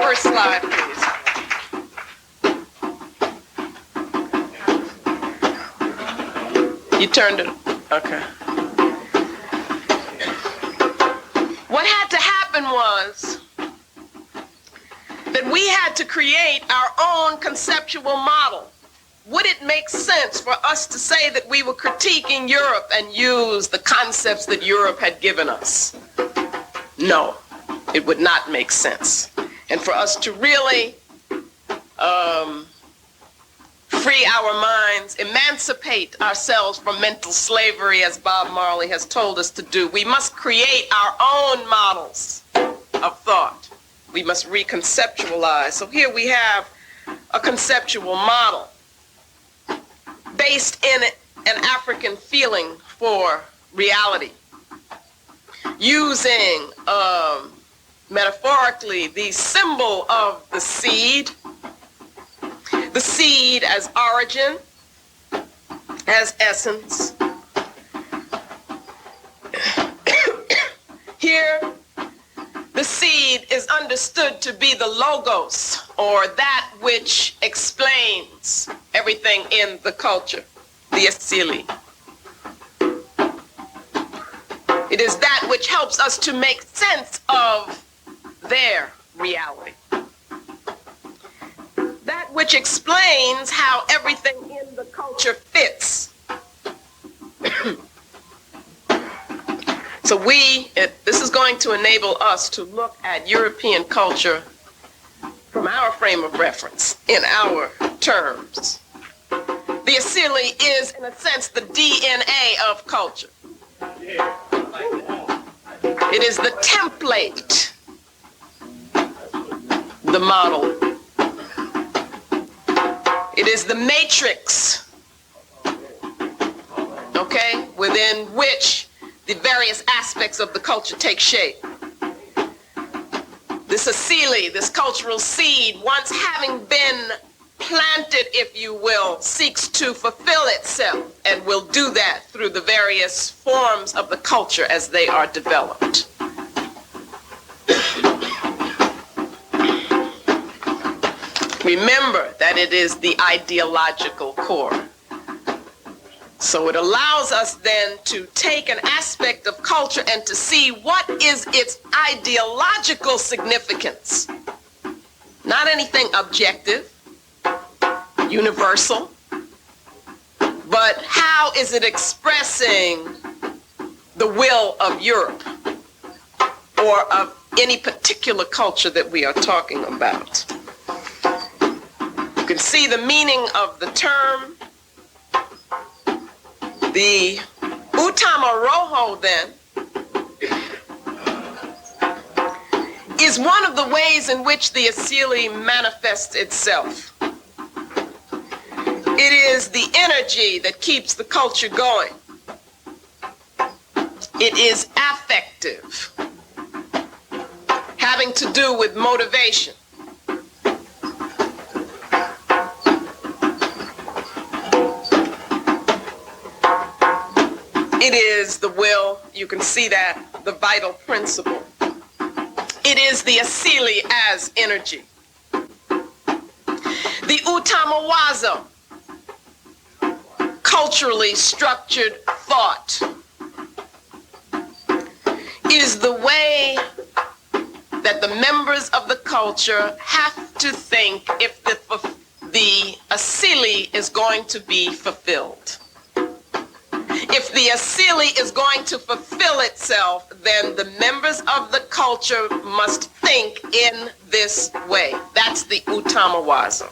First slide, please. You turned it. Okay. What had to happen was that we had to create our own conceptual model. Would it make sense for us to say that we were critiquing Europe and use the concepts that Europe had given us? No, it would not make sense. And for us to really free our minds, emancipate ourselves from mental slavery, as Bob Marley has told us to do, we must create our own models of thought. We must reconceptualize. So here we have a conceptual model based in an African feeling for reality, using metaphorically the symbol of the seed as origin, as essence. Here, the seed is understood to be the logos, or that which explains everything in the culture, the asili. It is that which helps us to make sense of their reality. That which explains how everything in the culture fits. So this is going to enable us to look at European culture from our frame of reference, in our terms. The Asili is, in a sense, the DNA of culture. It is the template, the model. It is the matrix, okay, within which the various aspects of the culture take shape. This Asili, this cultural seed, once having been planted, if you will, seeks to fulfill itself and will do that through the various forms of the culture as they are developed. Remember that it is the ideological core. So it allows us then to take an aspect of culture and to see what is its ideological significance. Not anything objective, universal, but how is it expressing the will of Europe or of any particular culture that we are talking about. You can see the meaning of the term. The Utamaroho, then, is one of the ways in which the Asili manifests itself. It is the energy that keeps the culture going. It is affective, having to do with motivation. It is the will, you can see that, the vital principle. It is the Asili as energy. The Utamawazo, culturally structured thought, is the way that the members of the culture have to think if the Asili is going to be fulfilled. If the Asili is going to fulfill itself, then the members of the culture must think in this way. That's the Utamawazo.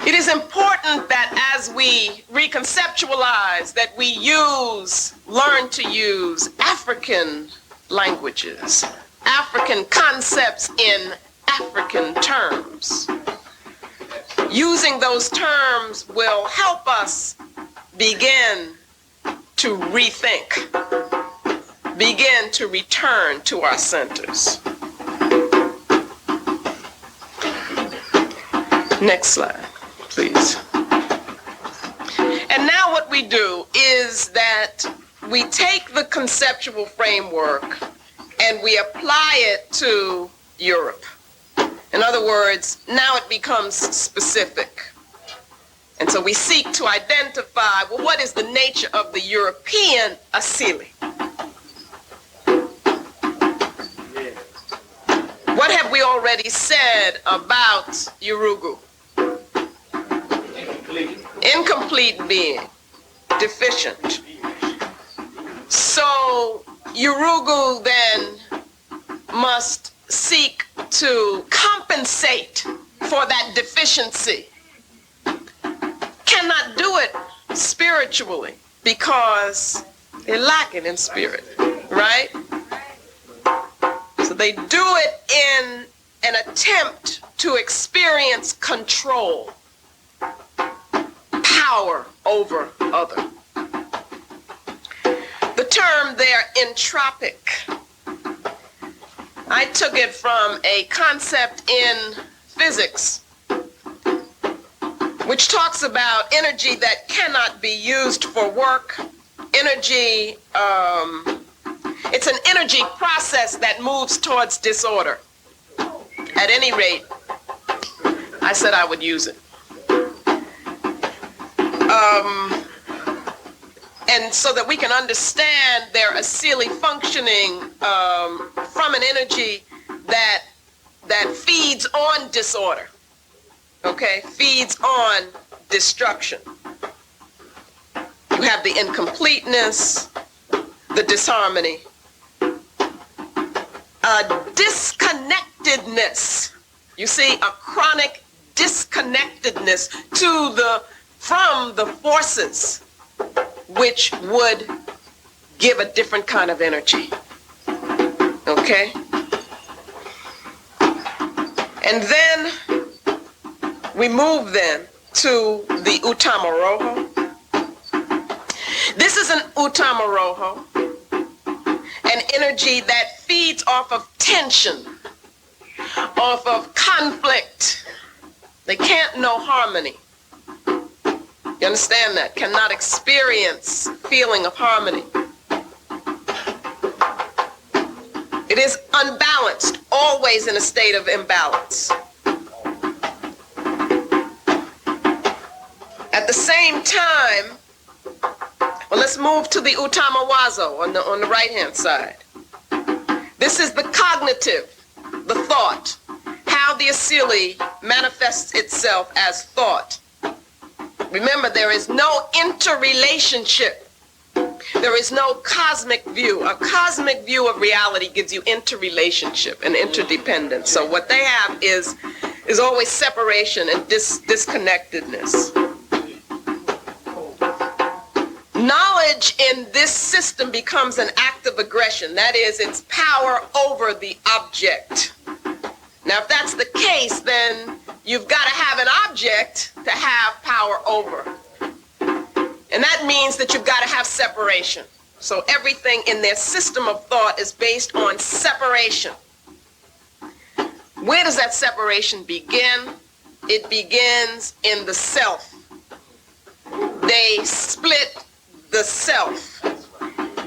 It is important that as we reconceptualize, that we learn to use African languages, African concepts in African terms. Using those terms will help us begin to rethink, begin to return to our centers. Next slide, please. And now what we do is that we take the conceptual framework and we apply it to Europe. In other words, now it becomes specific. And so we seek to identify, well, what is the nature of the European Asili? What have we already said about Yurugu? Incomplete being, deficient. So Yurugu then must seek to compensate for that deficiency. Cannot do it spiritually because they're lacking in spirit, right? So they do it in an attempt to experience control, power over other. The term there, entropic, I took it from a concept in physics, which talks about energy that cannot be used for work. Energy, it's an energy process that moves towards disorder. At any rate, I said I would use it. And so that we can understand their acyclic functioning from an energy that feeds on disorder, okay, feeds on destruction. You have the incompleteness, the disharmony, disconnectedness. You see, a chronic disconnectedness from the forces which would give a different kind of energy. Okay? And then we move then to the Utamaroho. This is an Utamaroho, an energy that feeds off of tension, off of conflict. They can't know harmony. You understand that? Cannot experience feeling of harmony. It is unbalanced, always in a state of imbalance. At the same time, well, let's move to the Utamawazo on the right-hand side. This is the cognitive, the thought, how the Asili manifests itself as thought. Remember, there is no interrelationship. There is no cosmic view. A cosmic view of reality gives you interrelationship and interdependence. So what they have is always separation and disconnectedness. Knowledge in this system becomes an act of aggression. That is, it's power over the object. Now, if that's the case, then you've got to have an object to have power over. And that means that you've got to have separation. So everything in their system of thought is based on separation. Where does that separation begin? It begins in the self. They split the self.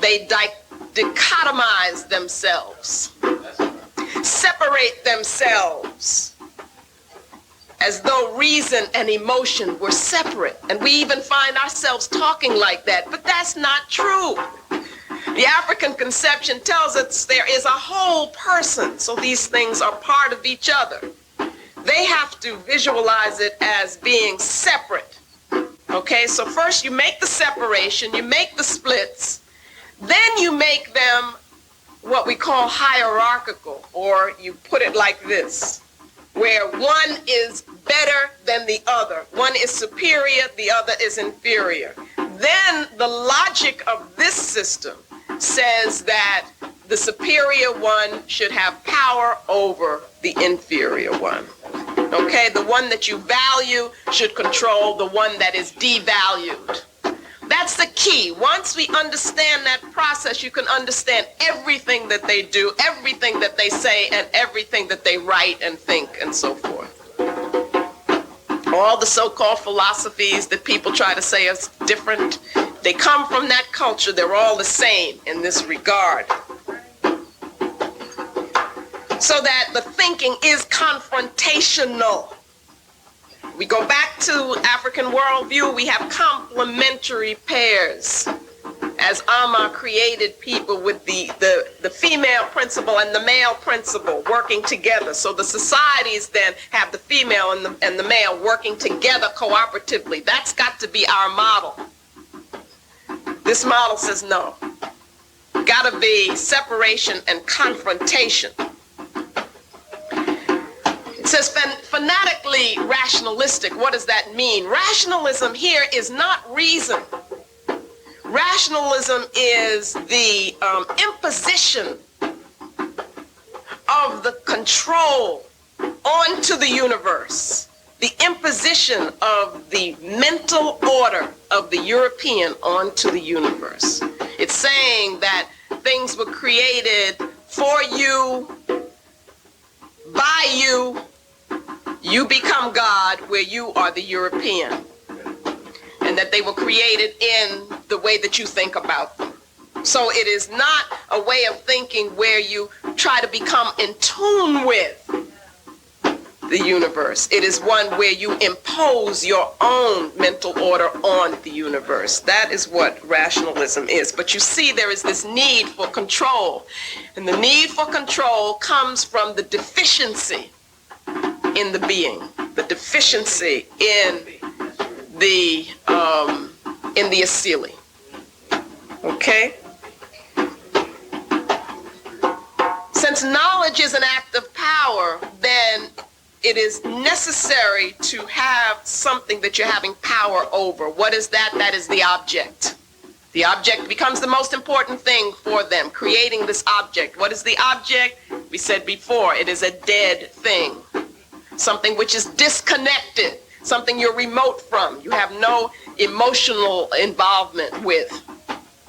They dichotomize themselves, separate themselves, as though reason and emotion were separate. And we even find ourselves talking like that, but that's not true. The African conception tells us there is a whole person, so these things are part of each other. They have to visualize it as being separate. Okay, so first you make the separation, you make the splits, then you make them what we call hierarchical, or you put it like this, where one is better than the other. One is superior, the other is inferior. Then the logic of this system says that the superior one should have power over the inferior one. Okay, the one that you value should control the one that is devalued. That's the key. Once we understand that process, you can understand everything that they do, everything that they say, and everything that they write and think and so forth. All the so-called philosophies that people try to say is different, they come from that culture. They're all the same in this regard. So that the thinking is confrontational. We go back to African worldview, we have complementary pairs. As Amma created people with the female principle and the male principle working together. So the societies then have the female and the male working together cooperatively. That's got to be our model. This model says no. Got to be separation and confrontation. It says fanatically rationalistic. What does that mean? Rationalism here is not reason. Rationalism is the imposition of the control onto the universe, the imposition of the mental order of the European onto the universe. It's saying that things were created for you, by you. You become God where you are the European. And that they were created in the way that you think about them. So it is not a way of thinking where you try to become in tune with the universe. It is one where you impose your own mental order on the universe. That is what rationalism is. But you see, there is this need for control. And the need for control comes from the deficiency in the being, the deficiency in the asili. Okay? Since knowledge is an act of power, then it is necessary to have something that you're having power over. What is that? That is the object. The object becomes the most important thing for them, creating this object. What is the object? We said before, it is a dead thing. Something which is disconnected, something you're remote from, you have no emotional involvement with.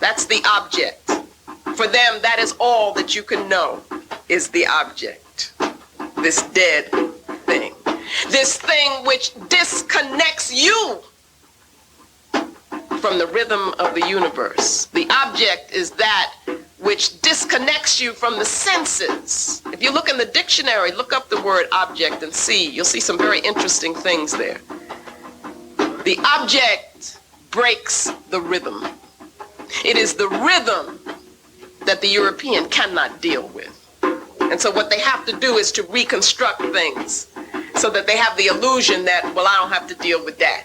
That's the object. For them, that is all that you can know is the object. This dead thing. This thing which disconnects you from the rhythm of the universe. The object is that which disconnects you from the senses. If you look in the dictionary, look up the word object and see, you'll see some very interesting things there. The object breaks the rhythm. It is the rhythm that the European cannot deal with. And so what they have to do is to reconstruct things so that they have the illusion that, well, I don't have to deal with that.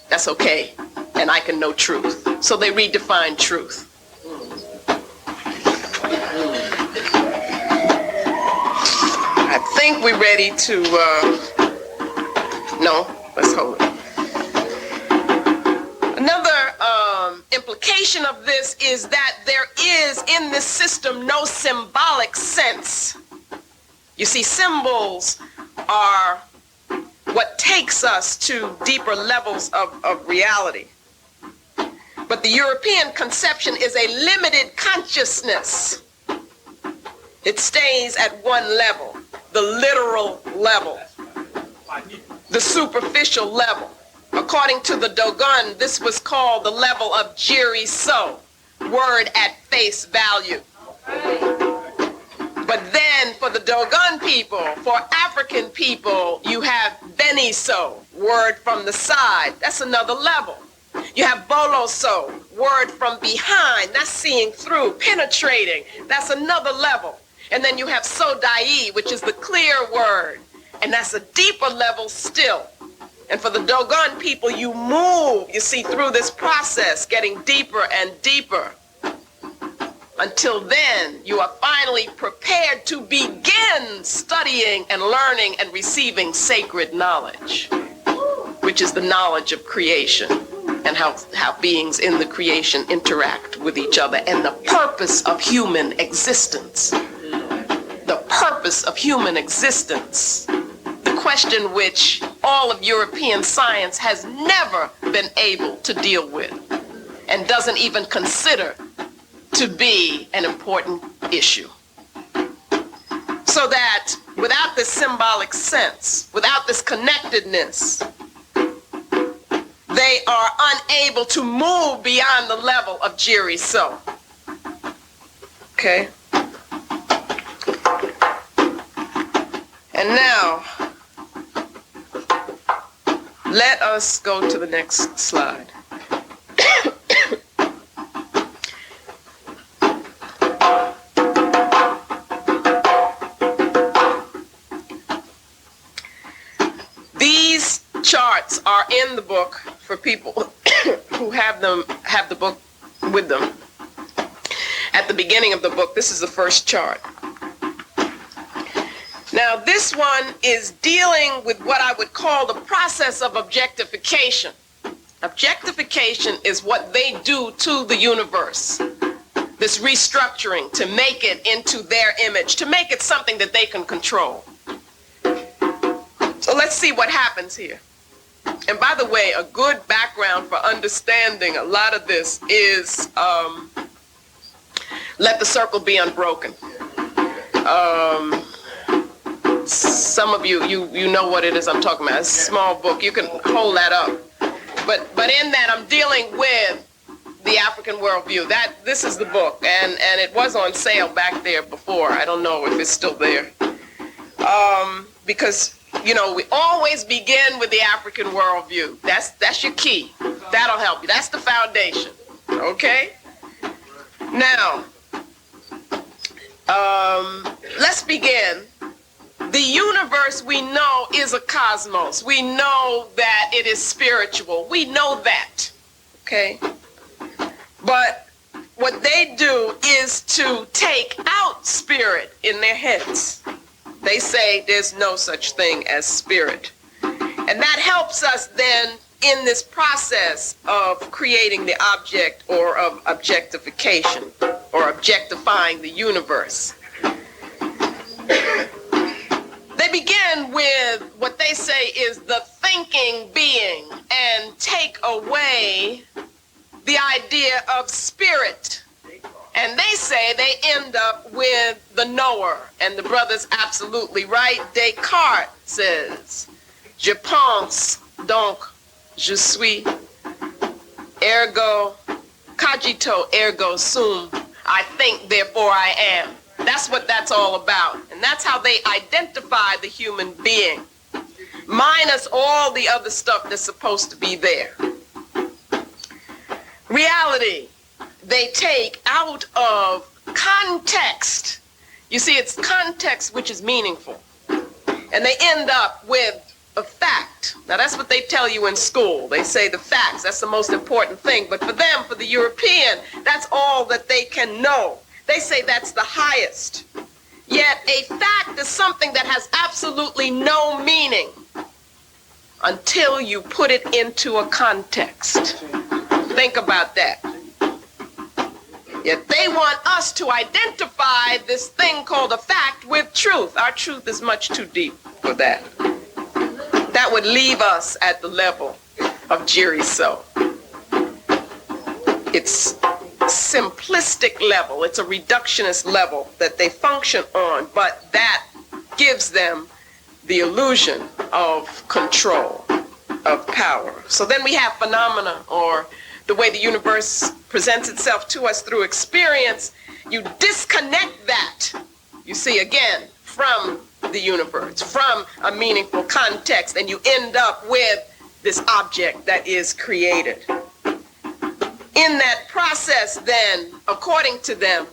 That's okay. And I can know truth. So they redefine truth. I think we're ready to, no, let's hold it. Another implication of this is that there is in this system no symbolic sense. You see, symbols are what takes us to deeper levels of reality. But the European conception is a limited consciousness. It stays at one level, the literal level, the superficial level. According to the Dogon, this was called the level of Jiri So, word at face value. But then for the Dogon people, for African people, you have Beni So, word from the side. That's another level. You have Bolo So, word from behind. That's seeing through, penetrating. That's another level. And then you have So Dai, which is the clear word. And that's a deeper level still. And for the Dogon people, you move, you see, through this process, getting deeper and deeper. Until then, you are finally prepared to begin studying and learning and receiving sacred knowledge, which is the knowledge of creation and how beings in the creation interact with each other and the purpose of human existence. The purpose of human existence. The question which all of European science has never been able to deal with and doesn't even consider to be an important issue. So that without this symbolic sense, without this connectedness, they are unable to move beyond the level of Jiri So. Okay? And now, let us go to the next slide. These charts are in the book for people who have the book with them. At the beginning of the book, this is the first chart. Now, this one is dealing with what I would call the process of objectification. Objectification is what they do to the universe. This restructuring to make it into their image, to make it something that they can control. So let's see what happens here. And by the way, a good background for understanding a lot of this is Let the Circle Be Unbroken. Some of you know what it is I'm talking about. It's a small book. You can hold that up. But in that, I'm dealing with the African worldview. This is the book, and it was on sale back there before. I don't know if it's still there. Because we always begin with the African worldview. That's your key. That'll help you. That's the foundation. Okay? Now, let's begin. The universe, we know, is a cosmos. We know that it is spiritual. We know that. Okay? But what they do is to take out spirit in their heads. They say there's no such thing as spirit. And that helps us then in this process of creating the object or of objectification or objectifying the universe. They begin with what they say is the thinking being and take away the idea of spirit. And they say they end up with the knower. And the brother's absolutely right. Descartes says, Je pense, donc je suis, ergo cogito, ergo sum. I think, therefore I am. That's what that's all about. And that's how they identify the human being, minus all the other stuff that's supposed to be there. Reality, they take out of context. You see, it's context which is meaningful. And they end up with a fact. Now, that's what they tell you in school. They say the facts, that's the most important thing. But for them, for the European, that's all that they can know. They say that's the highest. Yet a fact is something that has absolutely no meaning until you put it into a context. Think about that. Yet they want us to identify this thing called a fact with truth. Our truth is much too deep for that. That would leave us at the level of Jiriso. It's simplistic level. It's a reductionist level that they function on, but that gives them the illusion of control, of power. So then we have phenomena, or the way the universe presents itself to us through experience. You disconnect that, you see, again, from the universe, from a meaningful context, and you end up with this object that is created. In that process, then, according to them,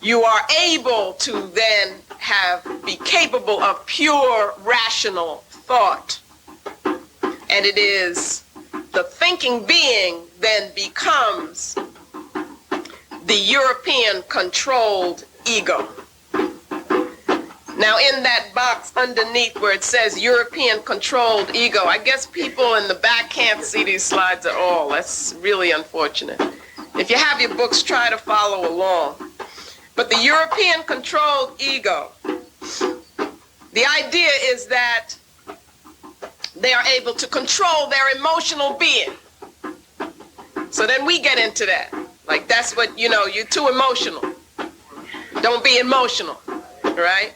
you are able to then be capable of pure rational thought. And it is the thinking being then becomes the European controlled ego. Now, in that box underneath where it says European controlled ego, I guess people in the back can't see these slides at all. That's really unfortunate. If you have your books, try to follow along. But the European controlled ego, the idea is that they are able to control their emotional being. So then we get into that. Like, that's what, you're too emotional. Don't be emotional, right?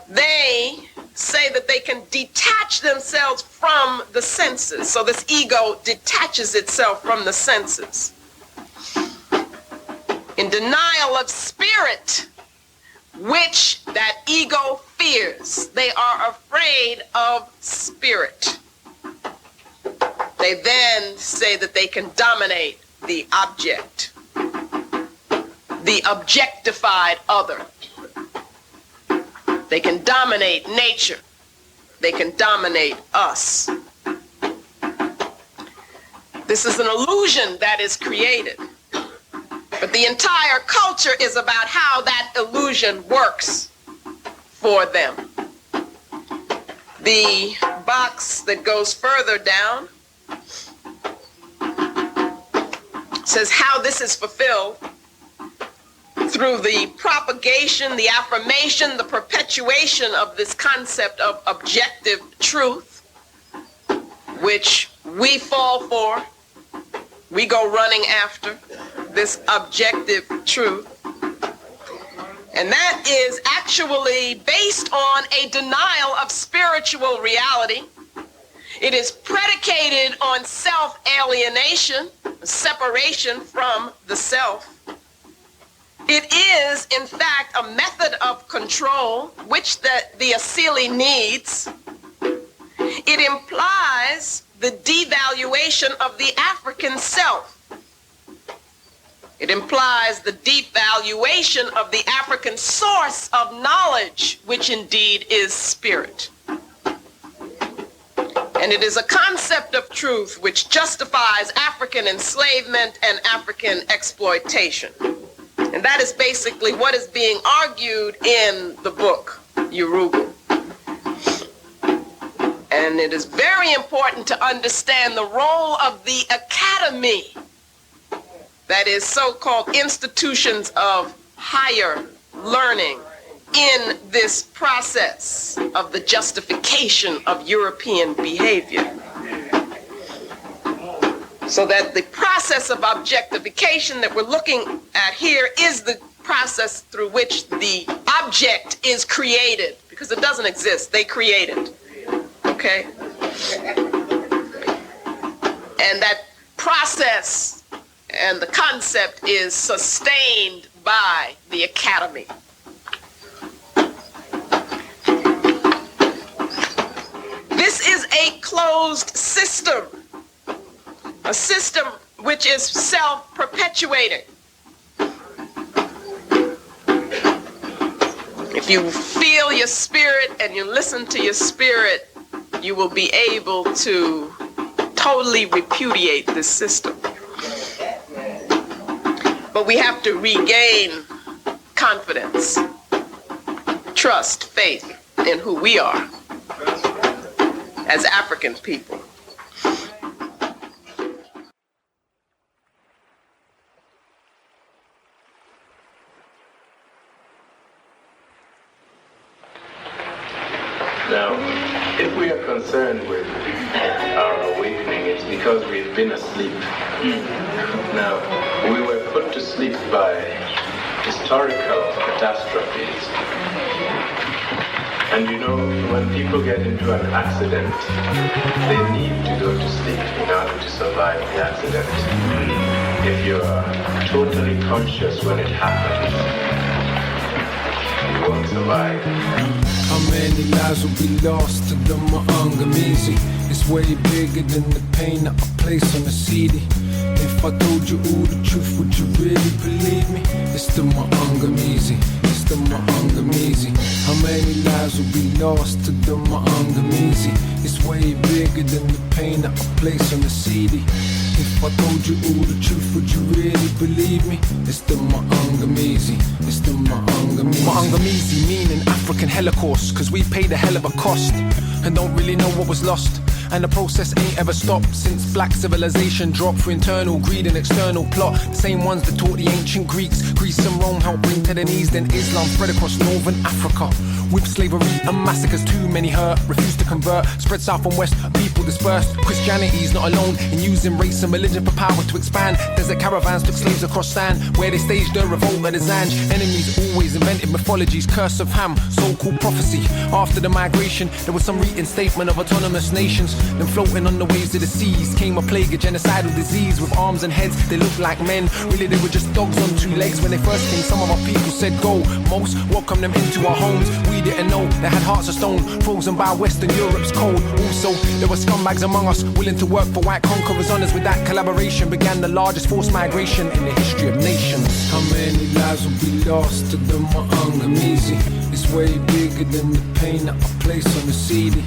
They say that they can detach themselves from the senses. So this ego detaches itself from the senses. In denial of spirit, which that ego fears. They are afraid of spirit. They then say that they can dominate the object, the objectified other. They can dominate nature. They can dominate us. This is an illusion that is created. But the entire culture is about how that illusion works for them. The box that goes further down says how this is fulfilled through the propagation, the affirmation, the perpetuation of this concept of objective truth, which we fall for. We go running after this objective truth. And that is actually based on a denial of spiritual reality. It is predicated on self-alienation, separation from the self. It is, in fact, a method of control which the Asili needs. It implies the devaluation of the African self. It implies the devaluation of the African source of knowledge, which indeed is spirit. And it is a concept of truth which justifies African enslavement and African exploitation. And that is basically what is being argued in the book, Yurugu. And it is very important to understand the role of the academy, that is so-called institutions of higher learning, in this process of the justification of European behavior. So that the process of objectification that we're looking at here is the process through which the object is created, because it doesn't exist, they create it, okay? And that process and the concept is sustained by the academy. This is a closed system, a system which is self-perpetuating. If you feel your spirit and you listen to your spirit, you will be able to totally repudiate this system. But we have to regain confidence, trust, faith in who we are as African people. Now, if we are concerned with our awakening, it's because we've been asleep. Now, we were put to sleep by historical catastrophes. And you know, when people get into an accident, they need to go to sleep in order to survive the accident. If you're totally conscious when it happens, you won't survive. How many lives will be lost to the Maangamizi? It's way bigger than the pain that I place on the CD. If I told you all the truth, would you really believe me? It's the Maangamizi, it's the Maangamizi. How many lives will be lost to the Maangamizi? It's way bigger than the pain that I place on the CD. If I told you all the truth, would you really believe me? It's the Maangamizi, it's the Maangamizi. Maangamizi meaning African Holocaust, cause we paid a hell of a cost and don't really know what was lost. And the process ain't ever stopped since black civilization dropped for internal greed and external plot. The same ones that taught the ancient Greeks, Greece and Rome helped bring to the knees, then Islam spread across northern Africa. With slavery and massacres, too many hurt, refused to convert, spread south and west, people dispersed. Christianity's not alone in using race and religion for power to expand. Desert caravans took slaves across sand, where they staged the revolt of the Zanj. Enemies always invented mythologies, curse of Ham, so-called prophecy. After the migration, there was some reinstatement of autonomous nations. Then floating on the waves of the seas came a plague, a genocidal disease. With arms and heads, they looked like men. Really, they were just dogs on two legs. When they first came, some of our people said go. Most welcomed them into our homes. We didn't know they had hearts of stone, frozen by Western Europe's cold. Also, there were scumbags among us, willing to work for white conquerors' honors. With that collaboration began the largest forced migration in the history of nations. How many lives will be lost to the Maangamizi? It's way bigger than the pain that I place on the CD.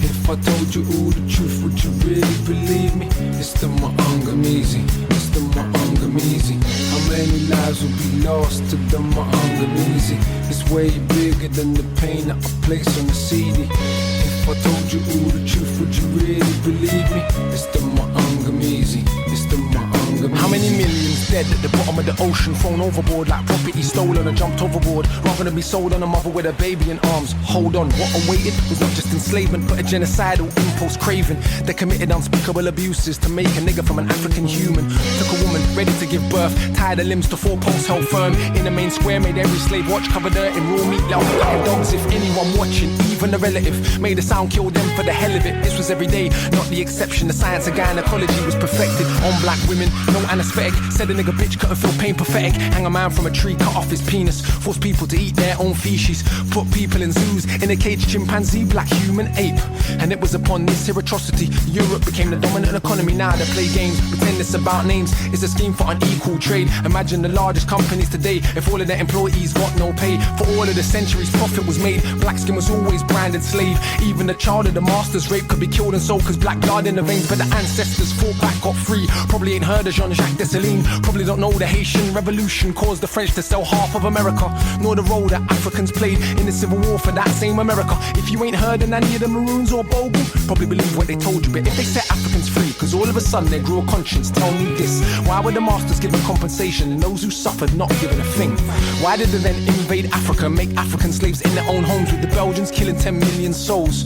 If I told you all the truth, would you really believe me? It's the Maangamizi, it's the Maangamizi. How many lives will be lost to the Maangamizi? It's way bigger than the pain that I place on the CD. If I told you all the truth, would you really believe me? It's the Maangamizi, it's the Maangamizi. How many millions dead at the bottom of the ocean, thrown overboard like property stolen and jumped overboard, rather than be sold on a mother with a baby in arms? Hold on, what awaited was not just enslavement, but a genocidal impulse craving. They committed unspeakable abuses to make a nigger from an African human. Took a woman ready to give birth, tied her limbs to four posts held firm in the main square, made every slave watch, covered her in raw meat like dogs. If anyone watching, even a relative, made a sound, killed them for the hell of it. This was every day, not the exception. The science of gynecology was perfected on black women. no anesthetic. Said a nigga bitch couldn't feel pain pathetic. Hang a man from a tree, cut off his penis. Force people to eat their own feces. Put people in zoos, in a cage, chimpanzee, black human, ape. And it was upon this here atrocity Europe became the dominant economy. Now they play games, pretend it's about names. It's a scheme for unequal trade. Imagine the largest companies today, if all of their employees got no pay. For all of the centuries profit was made, black skin was always branded slave. Even the child of the master's rape could be killed and sold, cause black blood in the veins. But the ancestors fought back, got free. Probably ain't heard of Jean-Jacques Dessalines. Probably don't know the Haitian Revolution caused the French to sell half of America, nor the role that Africans played in the Civil War for that same America. If you ain't heard of any of the Maroons or Bogle, probably believe what they told you. But if they set Africans free, cause all of a sudden they grew a conscience, tell me this: why were the masters given compensation and those who suffered not given a thing? Why did they then invade Africa, make African slaves in their own homes, with the Belgians killing 10 million souls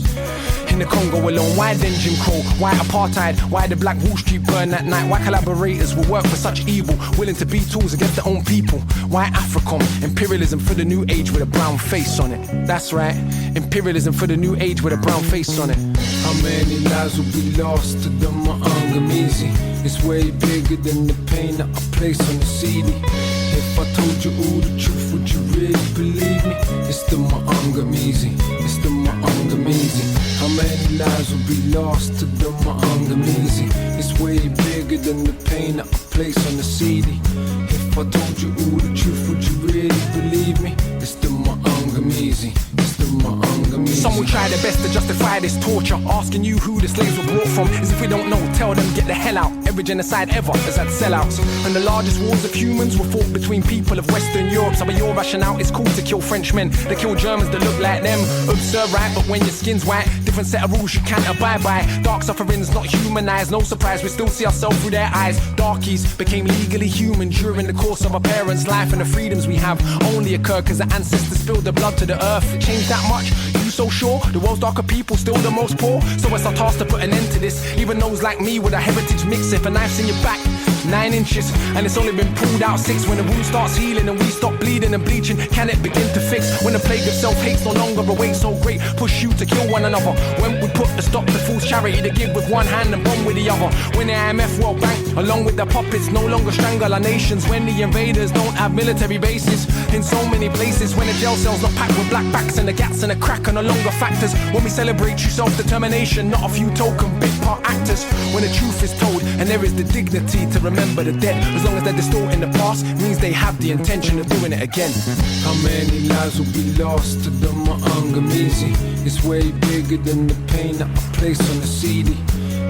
in the Congo alone? Why then Jim Crow? Why apartheid? Why the Black Wall Street burn that night? Why collaborators will work for such evil, willing to be tools against their own people? Why AFRICOM? Imperialism for the new age with a brown face on it. That's right, imperialism for the new age with a brown face on it. How many lives will be lost to the Maangamizi? It's way bigger than the pain that I place on the CD. If I told you all the truth, would you really believe me? It's the Maangamizi, it's the Maangamizi. How many lives will be lost to the Maangamizi? It's way bigger than the pain that I place on the CD. If I told you all the truth, would you really believe me? It's the Maangamizi, it's the Maangamizi. Some will try their best to justify this torture, asking you who the slaves were brought from. As if we don't know, tell them get the hell out. Every genocide ever has had sellouts. And the largest wars of humans were fought between people of Western Europe. So by your rationale, it's cool to kill Frenchmen. They kill Germans that look like them. Absurd, right? But when your skin's white, different set of rules you can't abide by. Dark suffering's not humanized. No surprise, we still see ourselves through their eyes. Darkies became legally human during the course of our parents' life. And the freedoms we have only occur because the ancestors spilled their blood to the earth. It changed that much? You so sure? The world's darker people still the most poor? So it's our task to put an end to this. Even those like me with a heritage mix. If a knife's in your back, 9 inches, and it's only been pulled out 6. When the wound starts healing and we stop bleeding and bleaching, can it begin to fix? When the plague of self-hate's no longer a weight so great, push you to kill one another. When we put a stop to false charity to give with one hand and bomb with the other. When the IMF World Bank, along with the puppets, no longer strangle our nations. When the invaders don't have military bases in so many places. When the jail cells not packed with black backs and the gats and the crack are no longer factors. When we celebrate true self-determination, not a few token bit part actors. When the truth is told and there is the dignity to remember the dead, as long as they're distorting the past, means they have the intention of doing it again. How many lives will be lost to the Maangamizi? It's way bigger than the pain that I place on the CD.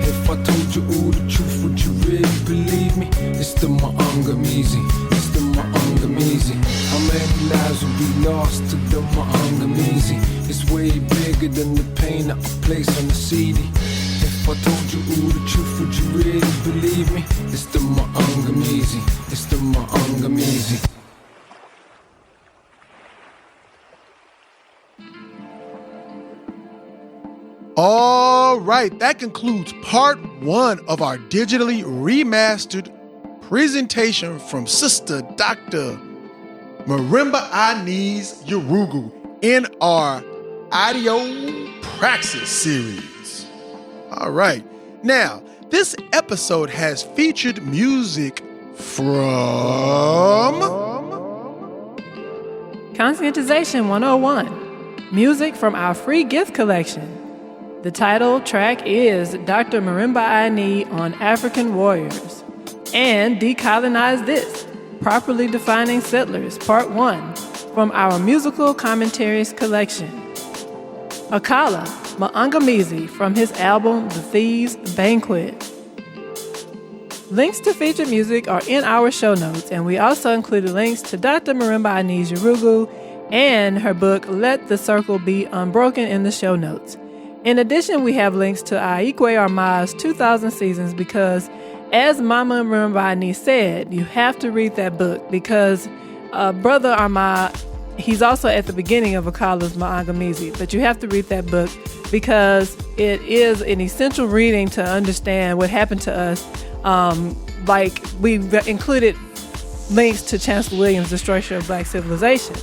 If I told you all the truth, would you really believe me? It's the Maangamizi, it's the Maangamizi. How many lives will be lost to the Maangamizi? It's way bigger than the pain that I place on the CD. If I told you all the truth, would you really believe me? It's the Maangamizi, it's the Maangamizi. All right, that concludes part 1 of our digitally remastered presentation from Sister Dr. Marimba Ani's Yurugu in our Ideopraxis Series. All right, now this episode has featured music from Conscientization 101, music from our free gift collection. The title track is Dr. Marimba Ani on African Warriors and Decolonize This, Properly Defining Settlers, Part 1, from our musical commentaries collection. Akala Maangamizi from his album The Thieves' Banquet. Links to featured music are in our show notes, and we also included links to Dr. Marimba Ani's Yurugu and her book Let the Circle Be Unbroken in the show notes. In addition, we have links to Aikwe Arma's 2000 Seasons because, as Mama Marimba Ani said, you have to read that book because Brother Arma, he's also at the beginning of Akala's Maangamizi, but you have to read that book because it is an essential reading to understand what happened to us. Like, we included links to Chancellor Williams' Destruction of Black Civilization.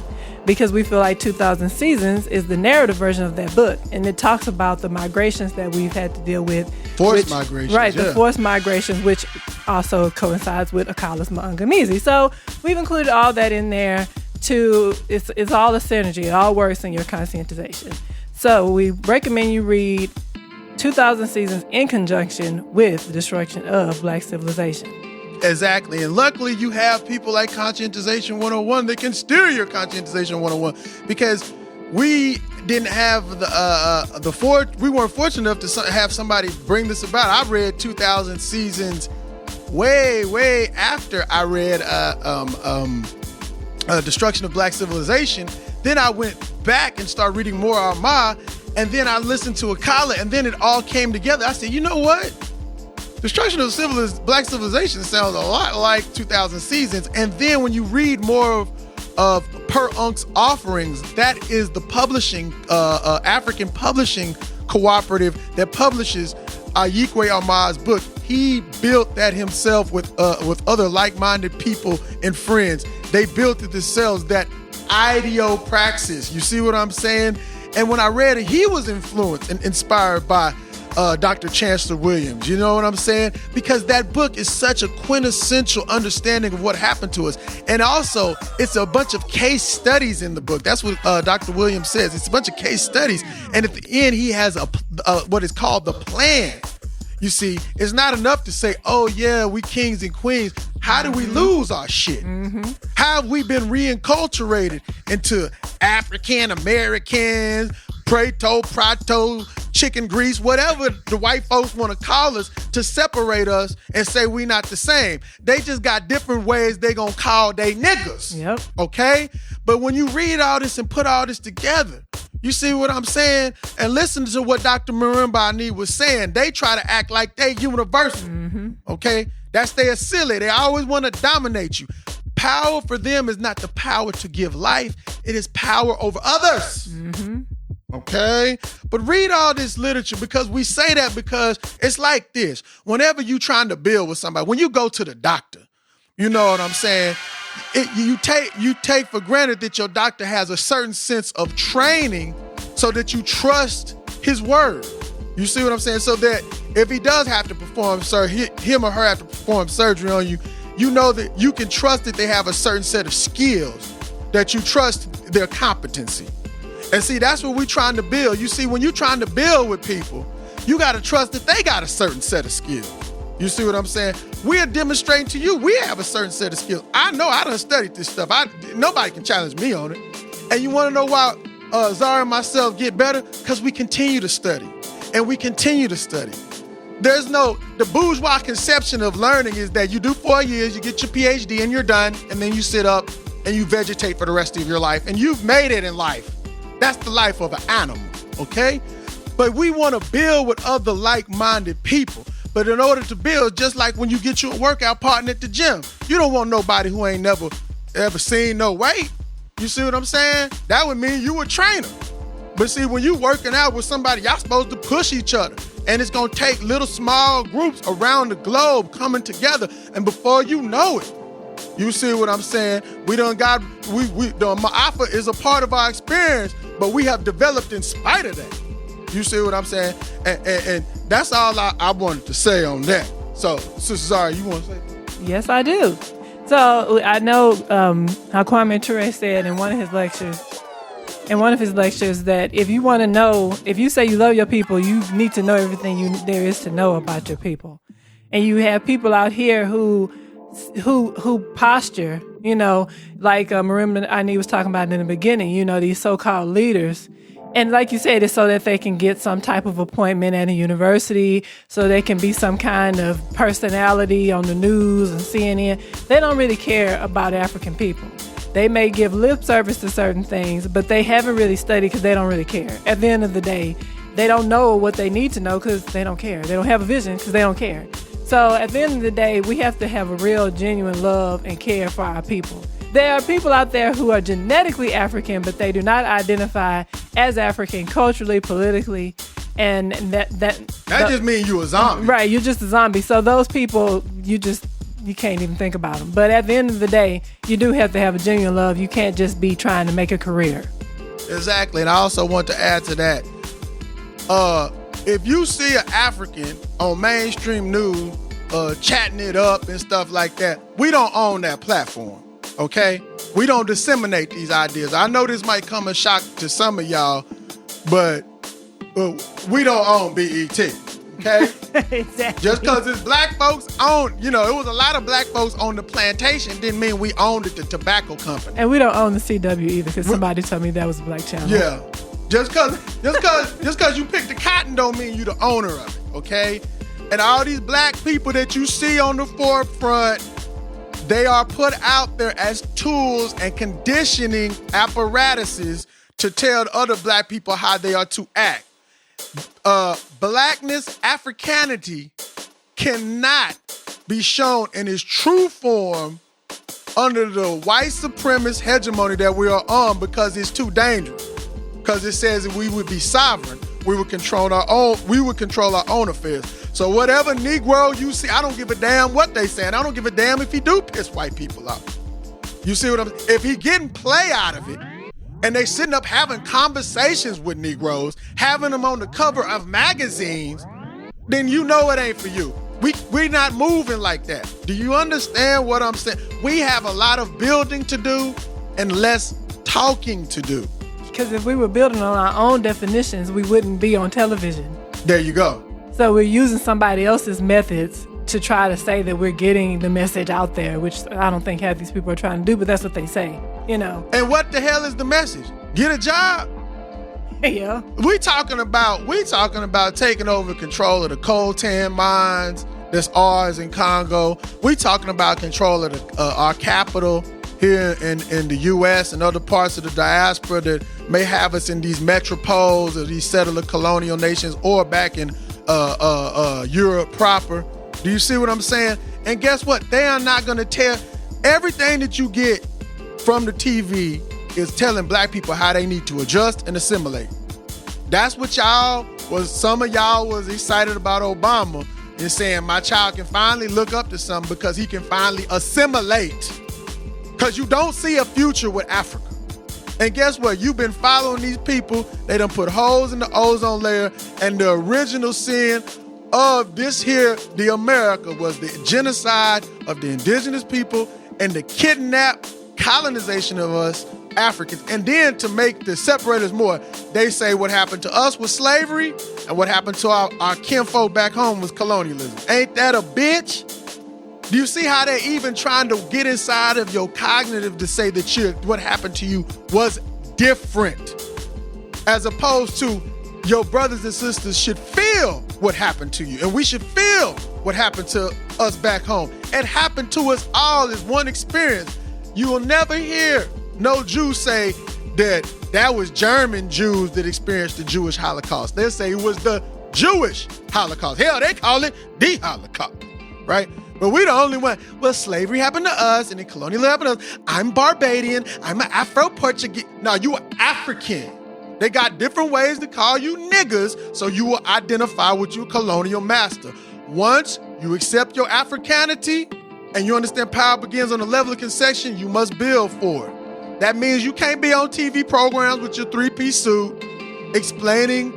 because we feel like 2000 Seasons is the narrative version of that book. And it talks about the migrations that we've had to deal with. Forced migrations. Right, the forced migrations, which also coincides with Akala's Mangamizi. So we've included all that in there it's all a synergy. It all works in your conscientization. So we recommend you read 2000 Seasons in conjunction with the destruction of Black civilization. Exactly. And luckily you have people like Conscientization 101 that can steer your Conscientization 101, because we didn't have we weren't fortunate enough to have somebody bring this about. I read 2000 Seasons way after I read Destruction of Black Civilization. Then I went back and started reading more Armagh, and then I listened to Akala, and then it all came together. I said, you know what? Destruction of Black Civilization sounds a lot like 2000 Seasons. And then when you read more of Per Unc's offerings, that is the publishing, African publishing cooperative that publishes Ayikwe Armagh's book. He built that himself with other like-minded people and friends. They built it themselves, that Ideopraxis. You see what I'm saying? And when I read it, he was influenced and inspired by Dr. Chancellor Williams. You know what I'm saying? Because that book is such a quintessential understanding of what happened to us. And also, it's a bunch of case studies in the book. That's what Dr. Williams says. It's a bunch of case studies. And at the end, he has what is called the plan. You see, it's not enough to say, oh yeah, we kings and queens. How do we lose our shit? Mm-hmm. How have we been reinculturated into African Americans, Prato, chicken grease, whatever the white folks want to call us, to separate us and say we not the same. They just got different ways they gonna call they niggas. Yep. Okay? But when you read all this and put all this together, you see what I'm saying? And listen to what Dr. Marimba was saying. They try to act like they universal. Mm-hmm. Okay? That's their silly. They always want to dominate you. Power for them is not the power to give life. It is power over others. Mm-hmm. Okay? But read all this literature, because we say that because it's like this. Whenever you trying to build with somebody, when you go to the doctor, you know what I'm saying? You take for granted that your doctor has a certain sense of training so that you trust his word. You see what I'm saying? So that if he does have to perform him or her have to perform surgery on you, you know that you can trust that they have a certain set of skills, that you trust their competency. And see, that's what we're trying to build. You see, when you're trying to build with people, you got to trust that they got a certain set of skills. You see what I'm saying? We're demonstrating to you we have a certain set of skills. I know I done studied this stuff. Nobody can challenge me on it. And you want to know why Zara and myself get better? Because we continue to study. And we continue to study. The bourgeois conception of learning is that you do 4 years, you get your PhD and you're done, and then you sit up and you vegetate for the rest of your life. And you've made it in life. That's the life of an animal, okay? But we want to build with other like-minded people. But in order to build, just like when you get you a workout partner at the gym, you don't want nobody who ain't never ever seen no weight. You see what I'm saying? That would mean you a trainer. But see, when you working out with somebody, y'all supposed to push each other. And it's going to take little small groups around the globe coming together. And before you know it, you see what I'm saying? The Ma'afa is a part of our experience, but we have developed in spite of that. You see what I'm saying? And that's all I wanted to say on that. So, Sister Zara, you want to say something? Yes, I do. So I know how Kwame Ture said in one of his lectures that if you want to know, if you say you love your people, you need to know everything there is to know about your people. And you have people out here who posture, like Marimba Ani was talking about in the beginning, these so-called leaders. And like you said, it's so that they can get some type of appointment at a university, so they can be some kind of personality on the news and CNN. They don't really care about African people. They may give lip service to certain things, but they haven't really studied because they don't really care. At the end of the day, they don't know what they need to know because they don't care. They don't have a vision because they don't care. So at the end of the day, we have to have a real, genuine love and care for our people. There are people out there who are genetically African, but they do not identify as African culturally, politically, and that just means you a zombie. Right, you're just a zombie. So those people, you can't even think about them. But at the end of the day, you do have to have a genuine love. You can't just be trying to make a career. Exactly. And I also want to add to that. If you see an African on mainstream news chatting it up and stuff like that, we don't own that platform, okay? We don't disseminate these ideas. I know this might come as shock to some of y'all, but we don't own BET, okay? Exactly. Just because it's black folks own, it was a lot of black folks on the plantation didn't mean we owned it, the tobacco company. And we don't own the CW either, because somebody told me that was a black channel. Yeah. Just cause you picked the cotton don't mean you the owner of it, okay? And all these black people that you see on the forefront, they are put out there as tools and conditioning apparatuses to tell other black people how they are to act. Blackness, Africanity cannot be shown in its true form under the white supremacist hegemony that we are on, because it's too dangerous. Because it says that we would be sovereign, we would control our own affairs. So whatever Negro you see, I don't give a damn what they saying. I don't give a damn if he do piss white people off. You see what I'm saying? If he getting play out of it, and they sitting up having conversations with Negroes, having them on the cover of magazines, then you know it ain't for you. We not moving like that. Do you understand what I'm saying? We have a lot of building to do and less talking to do. Because if we were building on our own definitions, we wouldn't be on television. There you go. So we're using somebody else's methods to try to say that we're getting the message out there, which I don't think half these people are trying to do, but that's what they say, And what the hell is the message? Get a job. Yeah. We talking about taking over control of the coltan mines that's ours in Congo. We talking about control of our capital here in the U.S. and other parts of the diaspora that may have us in these metropoles or these settler colonial nations, or back in Europe proper. Do you see what I'm saying? And guess what? They are not going to tell everything that you get from the TV is telling black people how they need to adjust and assimilate. That's what some of y'all was excited about Obama and saying my child can finally look up to something because he can finally assimilate. Because you don't see a future with Africa. And guess what? You've been following these people. They done put holes in the ozone layer, and the original sin of this here, the America, was the genocide of the indigenous people and the kidnapped colonization of us Africans. And then to make the separators more, they say what happened to us was slavery and what happened to our kinfolk back home was colonialism. Ain't that a bitch? Do you see how they're even trying to get inside of your cognitive to say that what happened to you was different, as opposed to your brothers and sisters should feel what happened to you, and we should feel what happened to us back home. It happened to us all as one experience. You will never hear no Jew say that was German Jews that experienced the Jewish Holocaust. They'll say it was the Jewish Holocaust. Hell, they call it the Holocaust, right? But we the only one. Well, slavery happened to us, and then colonialism happened to us. I'm Barbadian. I'm an Afro-Portuguese. No, you are African. They got different ways to call you niggas, so you will identify with your colonial master. Once you accept your Africanity and you understand power begins on the level of concession, you must build for it. That means you can't be on TV programs with your three-piece suit explaining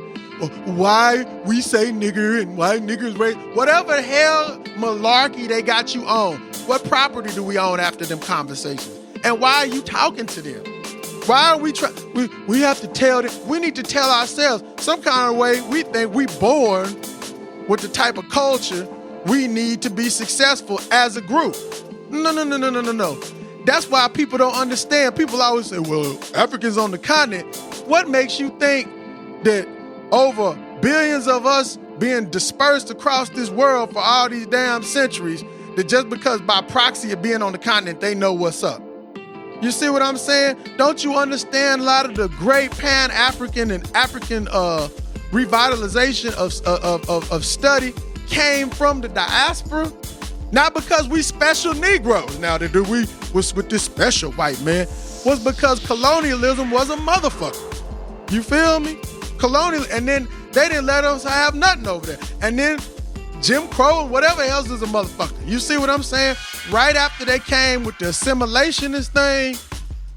why we say nigger and why niggers race. Whatever the hell malarkey they got you on. What property do we own after them conversations? And why are you talking to them? Why are we we have to tell them? We need to tell ourselves some kind of way we think we born with the type of culture we need to be successful as a group. No. That's why people don't understand. People always say, well, Africans on the continent. What makes you think that over billions of us being dispersed across this world for all these damn centuries, that just because by proxy of being on the continent, they know what's up? You see what I'm saying? Don't you understand a lot of the great Pan-African and African revitalization of study came from the diaspora? Not because we special Negroes now that we was with this special white man, was because colonialism was a motherfucker. You feel me? And then they didn't let us have nothing over there. And then Jim Crow and whatever else is a motherfucker. You see what I'm saying? Right after they came with the assimilationist thing,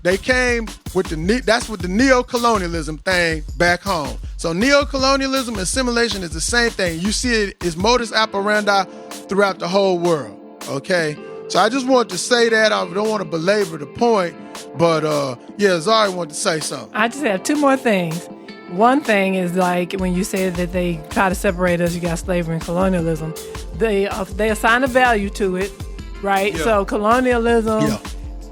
they came with that's what the neo-colonialism thing back home. So neo-colonialism and assimilation is the same thing. You see it is modus operandi throughout the whole world, okay? So I just wanted to say that. I don't want to belabor the point, but Zari wanted to say something. I just have two more things. One thing is like when you said that they try to separate us, you got slavery and colonialism. They assign a value to it, right? Yeah. So colonialism,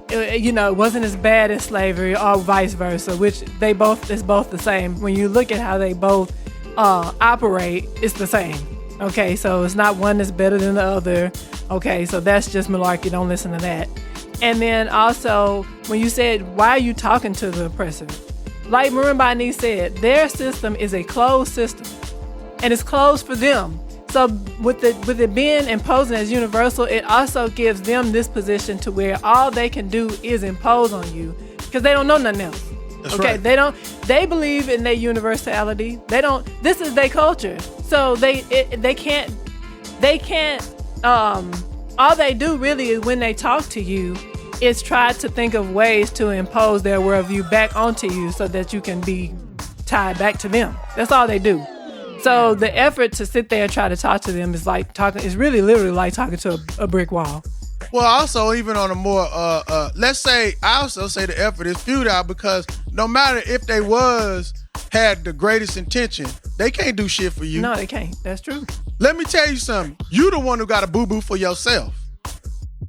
it wasn't as bad as slavery or vice versa, which it's both the same. When you look at how they both operate, it's the same. Okay, so it's not one that's better than the other. Okay, so that's just malarkey. Don't listen to that. And then also, when you said, why are you talking to the oppressor? Like Marimba said, their system is a closed system, and it's closed for them. So with it being imposing as universal, it also gives them this position to where all they can do is impose on you because they don't know nothing else. That's right. They believe in their universality. This is their culture. So they can't, all they do really is when they talk to you is try to think of ways to impose their worldview back onto you so that you can be tied back to them. That's all they do. So the effort to sit there and try to talk to them is really literally like talking to a brick wall. Well, also, even on a more, let's say, I also say the effort is futile because no matter if they had the greatest intention, they can't do shit for you. No, they can't. That's true. Let me tell you something. You the one who got a boo-boo for yourself.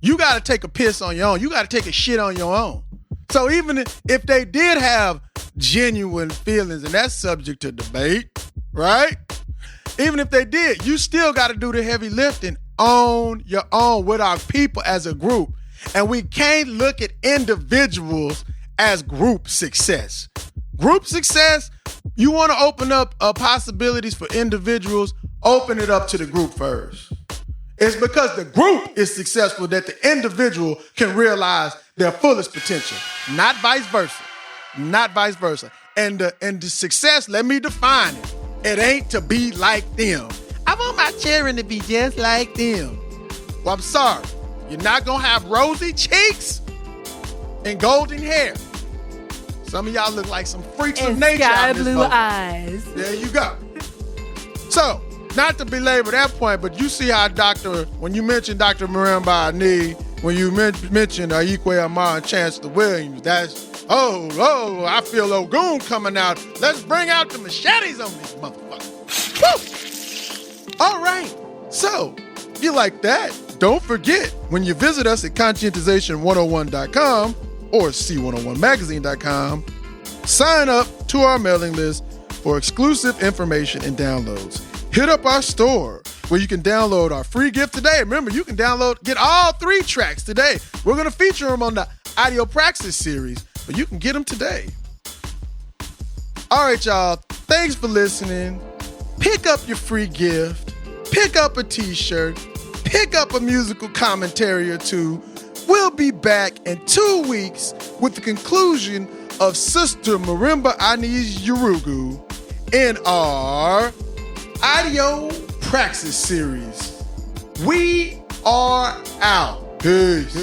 You got to take a piss on your own. You got to take a shit on your own. So even if they did have genuine feelings, and that's subject to debate, right? Even if they did, you still got to do the heavy lifting on your own with our people as a group. And we can't look at individuals as group success. Group success, you want to open up possibilities for individuals, open it up to the group first. It's because the group is successful that the individual can realize their fullest potential, not vice versa. Not vice versa. And the success, let me define it. It ain't to be like them. I want my children to be just like them. Well, I'm sorry. You're not going to have rosy cheeks and golden hair. Some of y'all look like some freaks of nature. Sky blue eyes. There you go. So, not to belabor that point, but you see how when you mentioned Dr. Marimba Ani, when you mentioned Ikwe Amar and Chancellor Williams, that's, I feel Ogun coming out. Let's bring out the machetes on these motherfuckers. Woo! All right. So, if you like that, don't forget, when you visit us at conscientization101.com or c101magazine.com, sign up to our mailing list for exclusive information and downloads. Hit up our store where you can download our free gift today. Remember, you can get all 3 tracks today. We're going to feature them on the Ideopraxis Series, but you can get them today. All right, y'all. Thanks for listening. Pick up your free gift. Pick up a t-shirt. Pick up a musical commentary or two. We'll be back in 2 weeks with the conclusion of Sister Marimba Ani's Yurugu in our Ideopraxis Series. We are out. Peace.